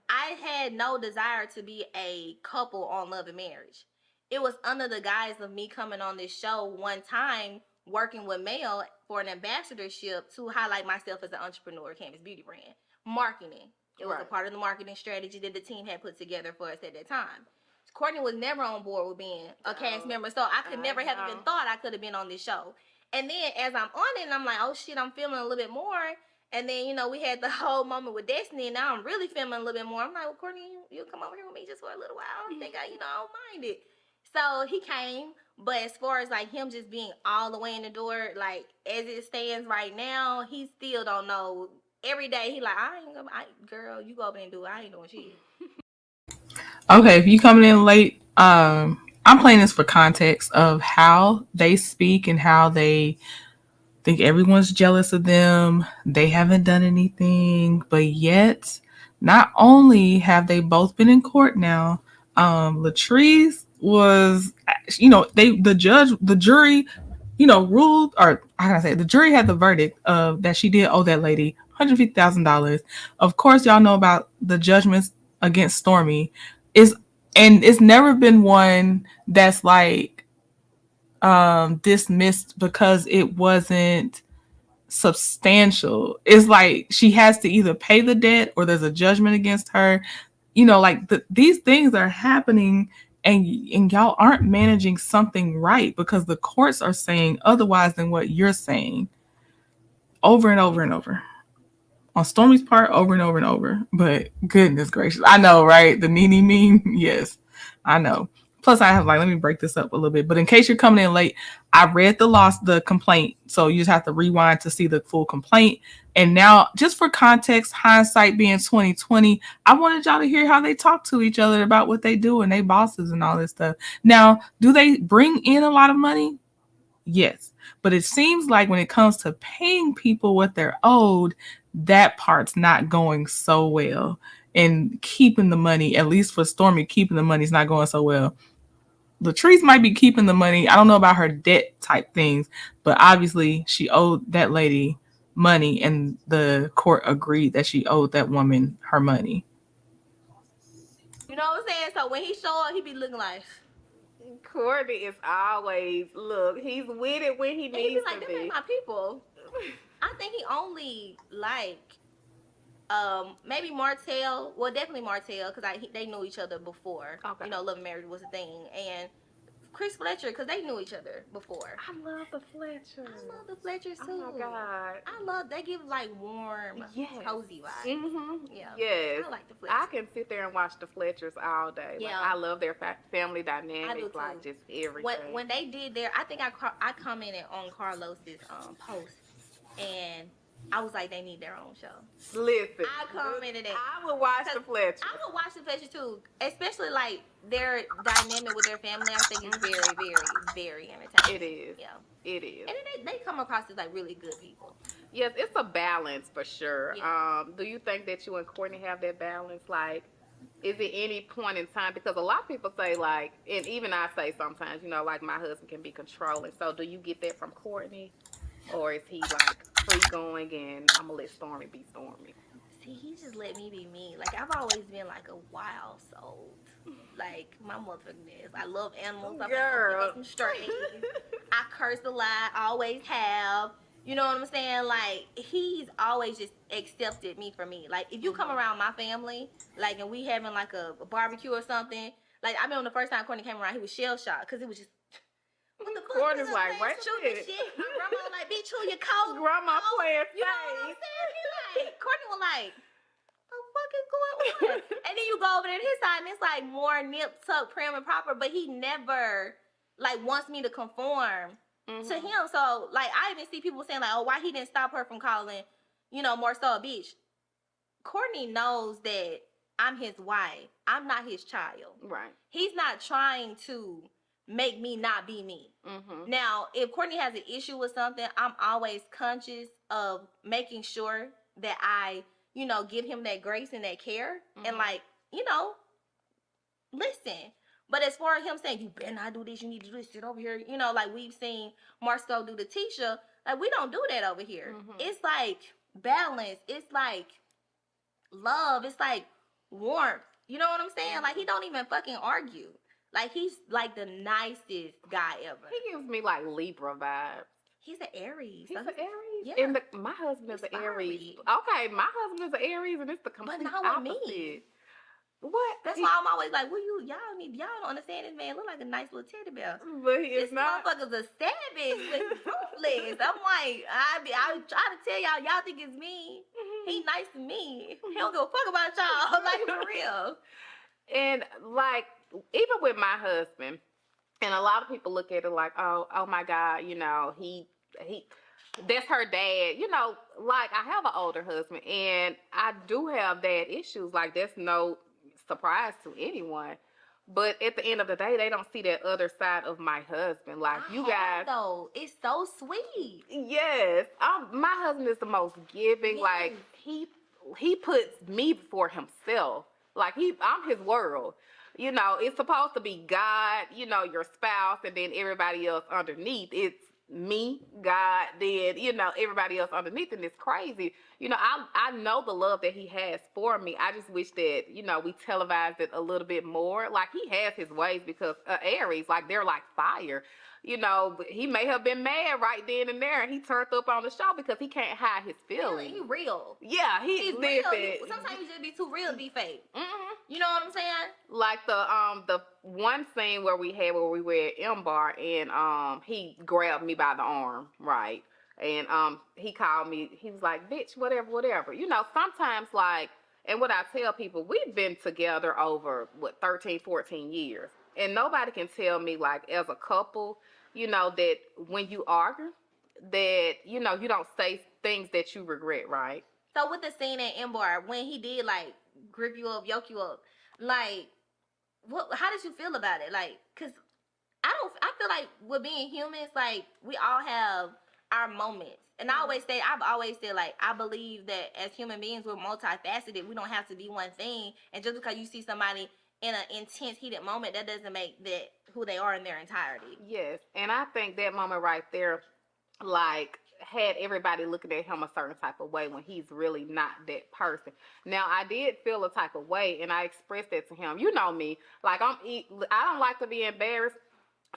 I had no desire to be a couple on Love and Marriage. It was under the guise of me coming on this show one time working with Mel for an ambassadorship to highlight myself as an entrepreneur, Canvas Beauty brand. Marketing. It was a part of the marketing strategy that the team had put together for us at that time. Courtney was never on board with being a cast member, so I could never have even thought I could have been on this show. And then as I'm on it, and I'm like, oh shit, I'm feeling a little bit more. And then, we had the whole moment with Destiny, and now I'm really feeling a little bit more. I'm like, well, Courtney, you come over here with me just for a little while. I think I don't mind it. So he came, but as far as like him just being all the way in the door, like as it stands right now, he still don't know. Every day he like, girl, you go over and do it. I ain't doing shit. Okay, if you coming in late, I'm playing this for context of how they speak and how they think everyone's jealous of them. They haven't done anything, but yet, not only have they both been in court now, Latrice was, the jury, ruled, or how can I say, the jury had the verdict of that she did owe that lady $150,000. Of course, y'all know about the judgments against Stormy. And it's never been one that's like dismissed because it wasn't substantial. It's like she has to either pay the debt or there's a judgment against her. These things are happening, and y'all aren't managing something right because the courts are saying otherwise than what you're saying over and over and over. On Stormy's part, over and over and over. But goodness gracious. I know, right? The Nene meme? Yes, I know. Plus, I have let me break this up a little bit. But in case you're coming in late, I read the complaint. So you just have to rewind to see the full complaint. And now, just for context, hindsight being 2020, I wanted y'all to hear how they talk to each other about what they do and they bosses and all this stuff. Now, do they bring in a lot of money? Yes. But it seems like when it comes to paying people what they're owed, that part's not going so well. And keeping the money, at least for Stormy, keeping the money is not going so well. Latrice might be keeping the money. I don't know about her debt type things, but obviously she owed that lady money, and the court agreed that she owed that woman her money. You know what I'm saying? So when he show up, he be looking like... Courtney is always, he's with it when he needs to be. Them ain't my people. I think he only maybe Martell. Well, definitely Martell, because they knew each other before. Okay. Love and Marriage was a thing. And Chris Fletcher because they knew each other before. I love the Fletchers. I love the Fletchers too. Oh my god. I love they give like warm, Yes. cozy vibes. Mm-hmm. Yeah. Yes. I like the Fletchers. I can sit there and watch the Fletchers all day. Yeah. Like, I love their family dynamic. I do Like too. just everything. When they did their, I think I commented on Carlos's post, and I was like, they need their own show. Listen, I commented it. I would watch the Fletchers. I would watch the Fletchers too, especially like their dynamic with their family. I think it's very, very, very entertaining. It is. Yeah. It is. And they come across as like really good people. Yes, it's a balance for sure. Yeah. Do you think that you and Courtney have that balance? Like, is it any point in time? Because a lot of people say like, and even I say sometimes, you know, like my husband can be controlling. So do you get that from Courtney? Or is he like free going and I'm going to let Stormy be Stormy? See, he just let me be me. Like, I've always been like a wild soul. Like, my motherfucking ass. I love animals. Girl. I'm straight. I curse a lot. I always have. You know what I'm saying? Like, he's always just accepted me for me. Like, if you come around my family, like, and we having like a barbecue or something, like, I remember the first time Courtney came around, he was shell shocked because it was just, what the fuck? Courtney's like, wait a minute. minute. My grandma like, bitch, who your coat? Grandma playing You know what I'm face. saying? He like, Courtney was like, the fuck is going on? And then you go over there to his side and it's like more nip, tuck, prim, and proper, but he never like wants me to conform to him. So like I even see people saying like, oh, why he didn't stop her from calling, you know, more so a bitch. Courtney knows that I'm his wife. I'm not his child. Right. He's not trying to make me not be me. Now, if Courtney has an issue with something, I'm always conscious of making sure that I, you know, give him that grace and that care and like, you know, listen. But as far as him saying, you better not do this, you need to do this, sit over here, you know, like we've seen Marcel do to Tisha, like we don't do that over here. It's like balance. It's like love. It's like warmth. You know what I'm saying? Like he don't even fucking argue. Like he's like the nicest guy ever. He gives me like Libra vibes. He's an Aries. He's So an Aries? Yeah. And my husband is He's an Aries. fiery. Okay, my husband is an Aries and it's the complete not with opposite. me. What? That's why I'm always like, y'all don't understand this man look like a nice little teddy bear. But he is This not. motherfucker's a savage, but he's ruthless. I'm like, I try to tell y'all think it's me. He nice to me. He don't give a fuck about y'all. Like for real. And like, even with my husband, and a lot of people look at it like, oh my God, you know, he that's her dad. You know, like I have an older husband and I do have dad issues. Like that's no surprise to anyone. But at the end of the day, they don't see that other side of my husband. Like you guys, though, it's so sweet. yes, my husband is the most giving. Yes. Like he puts me before himself. Like I'm his world. You know, it's supposed to be God, you know, your spouse, and then everybody else underneath. It's me, God, then, you know, everybody else underneath, and it's crazy. You know, I know the love that he has for me. I just wish that, you know, we televised it a little bit more. Like, he has his ways because Aries, like, they're like fire. You know, but he may have been mad right then and there, and he turned up on the show because he can't hide his feelings. He real. Yeah, he's real. different. Sometimes you just be too real to be fake. Mm-hmm. You know what I'm saying? Like the one scene where we were at M Bar and he grabbed me by the arm, right? And he called me, he was like, bitch, whatever. You know, sometimes like, and what I tell people, we've been together over 13, 14 years. And nobody can tell me like as a couple, you know, that when you argue, that, you know, you don't say things that you regret, right? So with the scene at M Bar, when he did like grip you up, yoke you up, like, how did you feel about it? Like, cause I feel like with being humans, like we all have our moments. And I've always said like, I believe that as human beings, we're multifaceted. We don't have to be one thing. And just because you see somebody in an intense, heated moment, that doesn't make that who they are in their entirety. Yes. And I think that moment right there, like, had everybody looking at him a certain type of way when he's really not that person. Now, I did feel a type of way, and I expressed that to him. You know me. Like, I don't like to be embarrassed,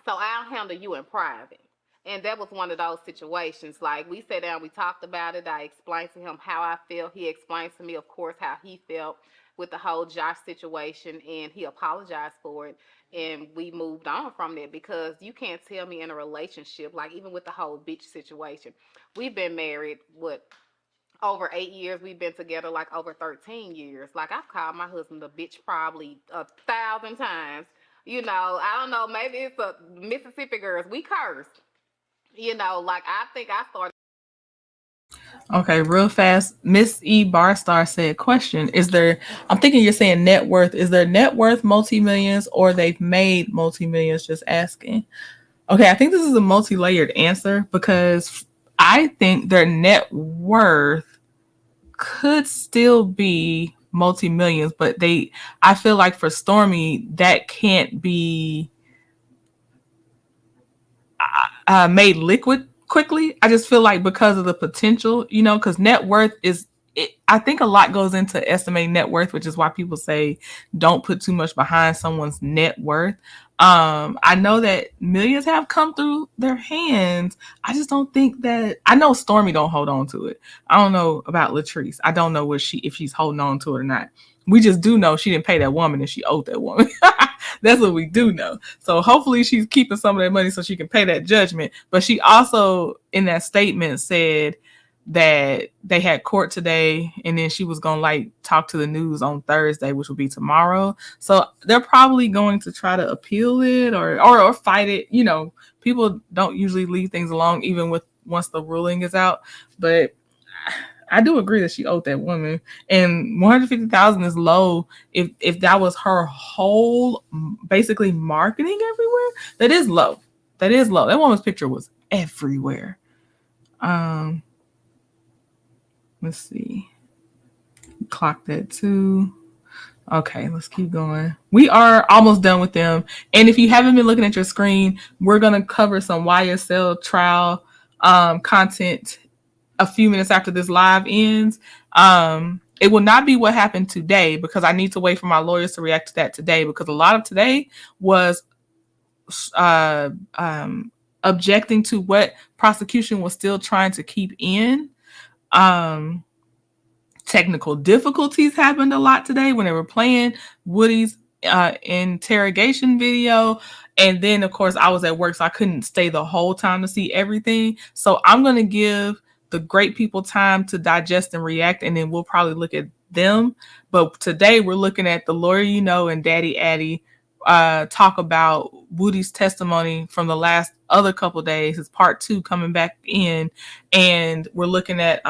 so I'll handle you in private. And that was one of those situations. Like, we sat down, we talked about it. I explained to him how I felt. He explained to me, of course, how he felt with the whole Josh situation, and he apologized for it. And we moved on from that, because you can't tell me in a relationship, like even with the whole bitch situation, we've been married, what, over 8 years. We've been together like over 13 years. Like, I've called my husband a bitch probably 1,000 times. I don't know, maybe it's a Mississippi girls. We curse. Like, I think I started. Okay, real fast. Miss E Barstar said, question, is there, I'm thinking you're saying net worth. Is their net worth multi-millions or they've made multi-millions? Just asking. Okay, I think this is a multi-layered answer, because I think their net worth could still be multi-millions, but I feel like for Stormy, that can't be made liquid quickly. I just feel like because of the potential, because net worth I think a lot goes into estimating net worth, which is why people say don't put too much behind someone's net worth. I know that millions have come through their hands. I just don't think that, I know Stormy don't hold on to it. I don't know about Latrice. I don't know if she's holding on to it or not. We just do know she didn't pay that woman and she owed that woman. That's what we do know. So hopefully she's keeping some of that money so she can pay that judgment. But she also, in that statement, said that they had court today, and then she was going to talk to the news on Thursday, which will be tomorrow. So they're probably going to try to appeal it or fight it. People don't usually leave things alone, even once the ruling is out. But I do agree that she owed that woman, and 150,000 is low. If that was her whole, basically, marketing everywhere, that is low. That is low. That woman's picture was everywhere. Let's see. Clock that too. Okay, let's keep going. We are almost done with them. And if you haven't been looking at your screen, we're going to cover some YSL trial content a few minutes after this live ends. It will not be what happened today, because I need to wait for my lawyers to react to that today, because a lot of today was objecting to what prosecution was still trying to keep in. Technical difficulties happened a lot today when they were playing Woody's interrogation video. And then, of course, I was at work, so I couldn't stay the whole time to see everything. So I'm going to give the great people time to digest and react, and then we'll probably look at them. But today we're looking at the lawyer and Daddy Addy talk about Woody's testimony from the last other couple of days. It's part 2 coming back in, and we're looking at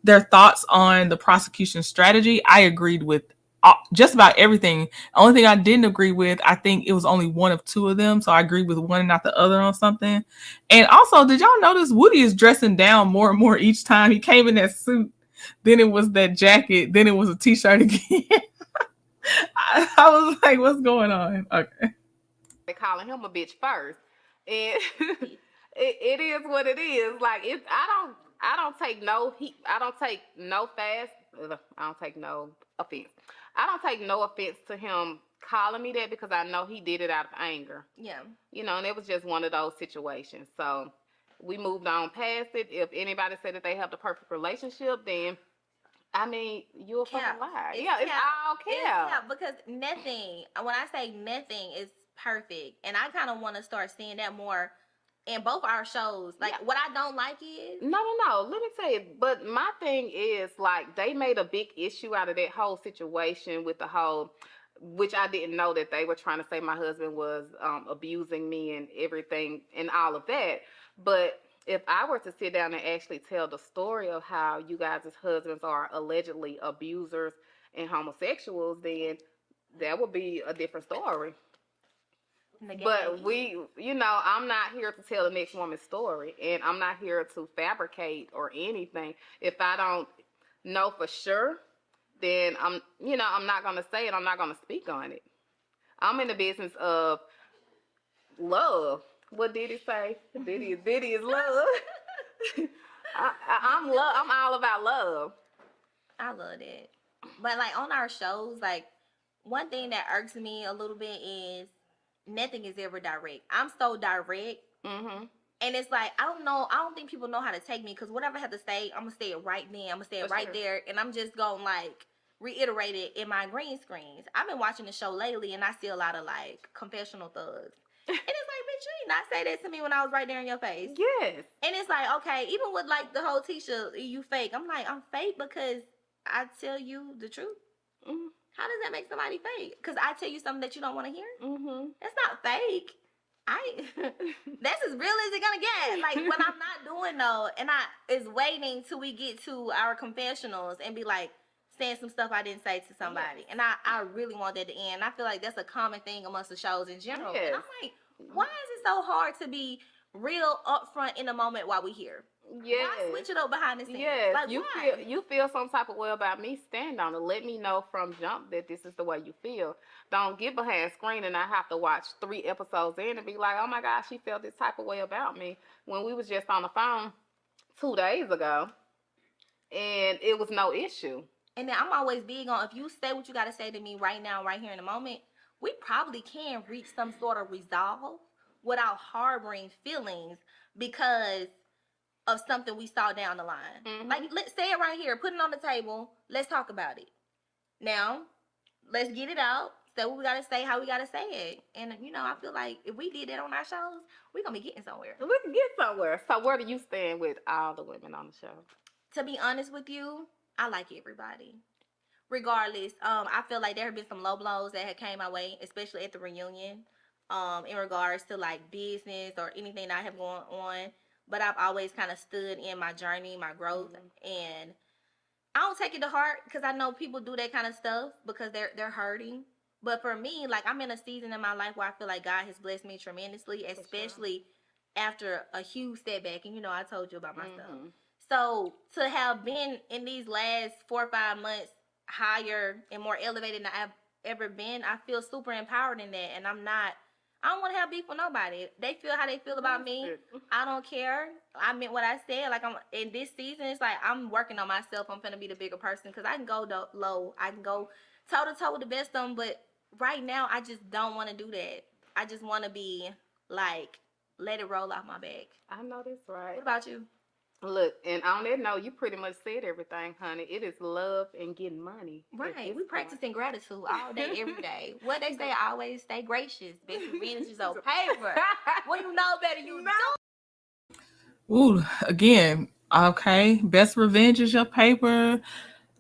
their thoughts on the prosecution strategy. I agreed with just about everything. The only thing I didn't agree with, I think it was only one of 2 of them. So I agreed with one and not the other on something. And also, did y'all notice Woody is dressing down more and more each time? He came in that suit, then it was that jacket, then it was a t-shirt again. I was like, what's going on? Okay. They calling him a bitch first, and it is what it is. Like, I don't take no heat. I don't take no fast. I don't take no offense. I don't take no offense to him calling me that, because I know he did it out of anger. Yeah. And it was just one of those situations. So we moved on past it. If anybody said that they have the perfect relationship, then you're a fucking liar. It's all care. Yeah, because nothing, when I say nothing, is perfect. And I kind of want to start seeing that more in both our shows. Like, what I don't like is... No. Let me tell you. But my thing is, like, they made a big issue out of that whole situation with the whole... Which I didn't know that they were trying to say my husband was abusing me and everything and all of that. But if I were to sit down and actually tell the story of how you guys' husbands are allegedly abusers and homosexuals, then that would be a different story. But I'm not here to tell the next woman's story, and I'm not here to fabricate or anything. If I don't know for sure, then I'm not going to say it. I'm not going to speak on it. I'm in the business of love. What did he say? Diddy is love. I'm love. I'm all about love. I love that. But like on our shows, like one thing that irks me a little bit is nothing is ever direct. I'm so direct. Mm-hmm. And it's like, I don't know. I don't think people know how to take me because whatever I have to say, I'm going to say it right then. I'm going to say it right there. And I'm just going to like reiterate it in my green screens. I've been watching the show lately and I see a lot of like confessional thugs. And it's like, bitch, you did not say that to me when I was right there in your face. Yes. And it's like, okay, even with like the whole Tisha, you fake. I'm like, I'm fake because I tell you the truth. Mm-hmm. How does that make somebody fake? Because I tell you something that you don't want to hear? Mm-hmm. That's not fake. That's as real as it's gonna get. Like what I'm not doing though, and I is waiting till we get to our confessionals and be like saying some stuff I didn't say to somebody. Yes. And I really want that to end. I feel like that's a common thing amongst the shows in general. Yes. And I'm like, why is it so hard to be real upfront in the moment while we here? Yes. Why switch it up behind the scenes? Yes. Like, you feel some type of way about me, stand on it. Let me know from jump that this is the way you feel. Don't get behind screen and I have to watch 3 episodes in and be like, oh my gosh, she felt this type of way about me when we was just on the phone 2 days ago and it was no issue. And then I'm always big on, if you say what you got to say to me right now, right here in the moment, we probably can reach some sort of resolve without harboring feelings because of something we saw down the line. Mm-hmm. Like, let's say it right here. Put it on the table. Let's talk about it. Now, let's get it out. Say what we got to say, how we got to say it. And, you know, I feel like if we did that on our shows, we're going to be getting somewhere. We can get somewhere. So where do you stand with all the women on the show? To be honest with you, I like everybody. Regardless, I feel like there have been some low blows that had came my way, especially at the reunion, in regards to, like, business or anything that I have going on. But I've always kind of stood in my journey, my growth, and I don't take it to heart because I know people do that kind of stuff because they're hurting. But for me, like, I'm in a season in my life where I feel like God has blessed me tremendously, especially after a huge setback. And, you know, I told you about my stuff. So to have been in these last 4 or 5 months higher and more elevated than I've ever been, I feel super empowered in that. And I don't want to have beef with nobody. They feel how they feel about me. I don't care. I meant what I said. Like, I'm in this season, it's like I'm working on myself. I'm finna be the bigger person because I can go low. I can go toe-to-toe with the best of them. But right now, I just don't want to do that. I just want to be, like, let it roll off my back. I know that's right. What about you? Look, and on that note, you pretty much said everything, honey. It is love and getting money. Right. We practicing gratitude all day, every day. What they say, always stay gracious. Best revenge is on paper. When you know better, you know. Ooh, again, okay. Best revenge is your paper.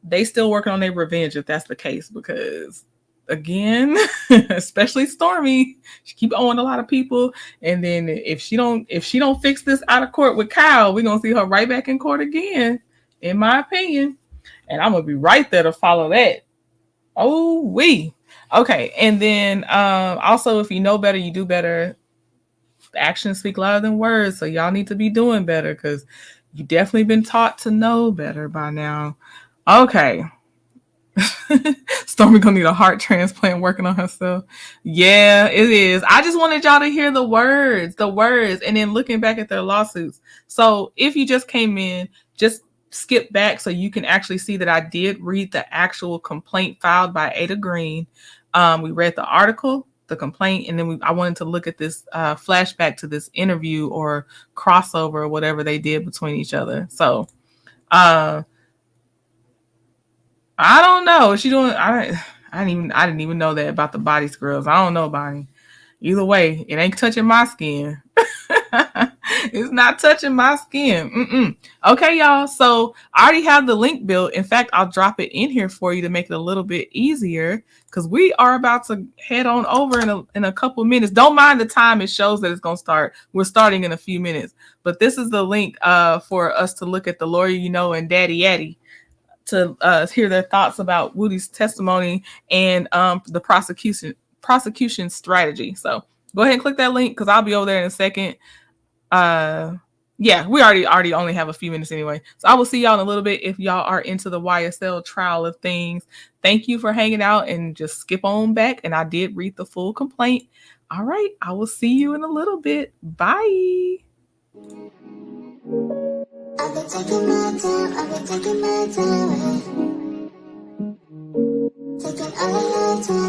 They still working on their revenge if that's the case, because again, especially Stormy, she keep owing a lot of people, and then if she don't fix this out of court with Kyle, we're gonna see her right back in court again, in my opinion, and I'm gonna be right there to follow that. Okay. And then also, if you know better, you do better. Actions speak louder than words, so y'all need to be doing better because you definitely been taught to know better by now. Okay. Stormy gonna need a heart transplant working on herself. Yeah, it is. I just wanted y'all to hear the words, and then looking back at their lawsuits. So if you just came in, just skip back so you can actually see that I did read the actual complaint filed by Ada Green. We read the article, the complaint, and then I wanted to look at this flashback to this interview or crossover or whatever they did between each other. So I don't know. Is she doing? I didn't even know that about the body scrubs. I don't know, Bonnie. Either way, it ain't touching my skin. It's not touching my skin. Okay, y'all. So I already have the link built. In fact, I'll drop it in here for you to make it a little bit easier because we are about to head on over in a couple of minutes. Don't mind the time it shows that it's going to start. We're starting in a few minutes. But this is the link for us to look at the lawyer you know and Daddy Yaddy to hear their thoughts about Woody's testimony and the prosecution strategy. So go ahead and click that link because I'll be over there in a second. Yeah, we already only have a few minutes anyway. So I will see y'all in a little bit if y'all are into the YSL trial of things. Thank you for hanging out and just skip on back. And I did read the full complaint. All right, I will see you in a little bit. Bye. I've been taking my time, Taking all your time.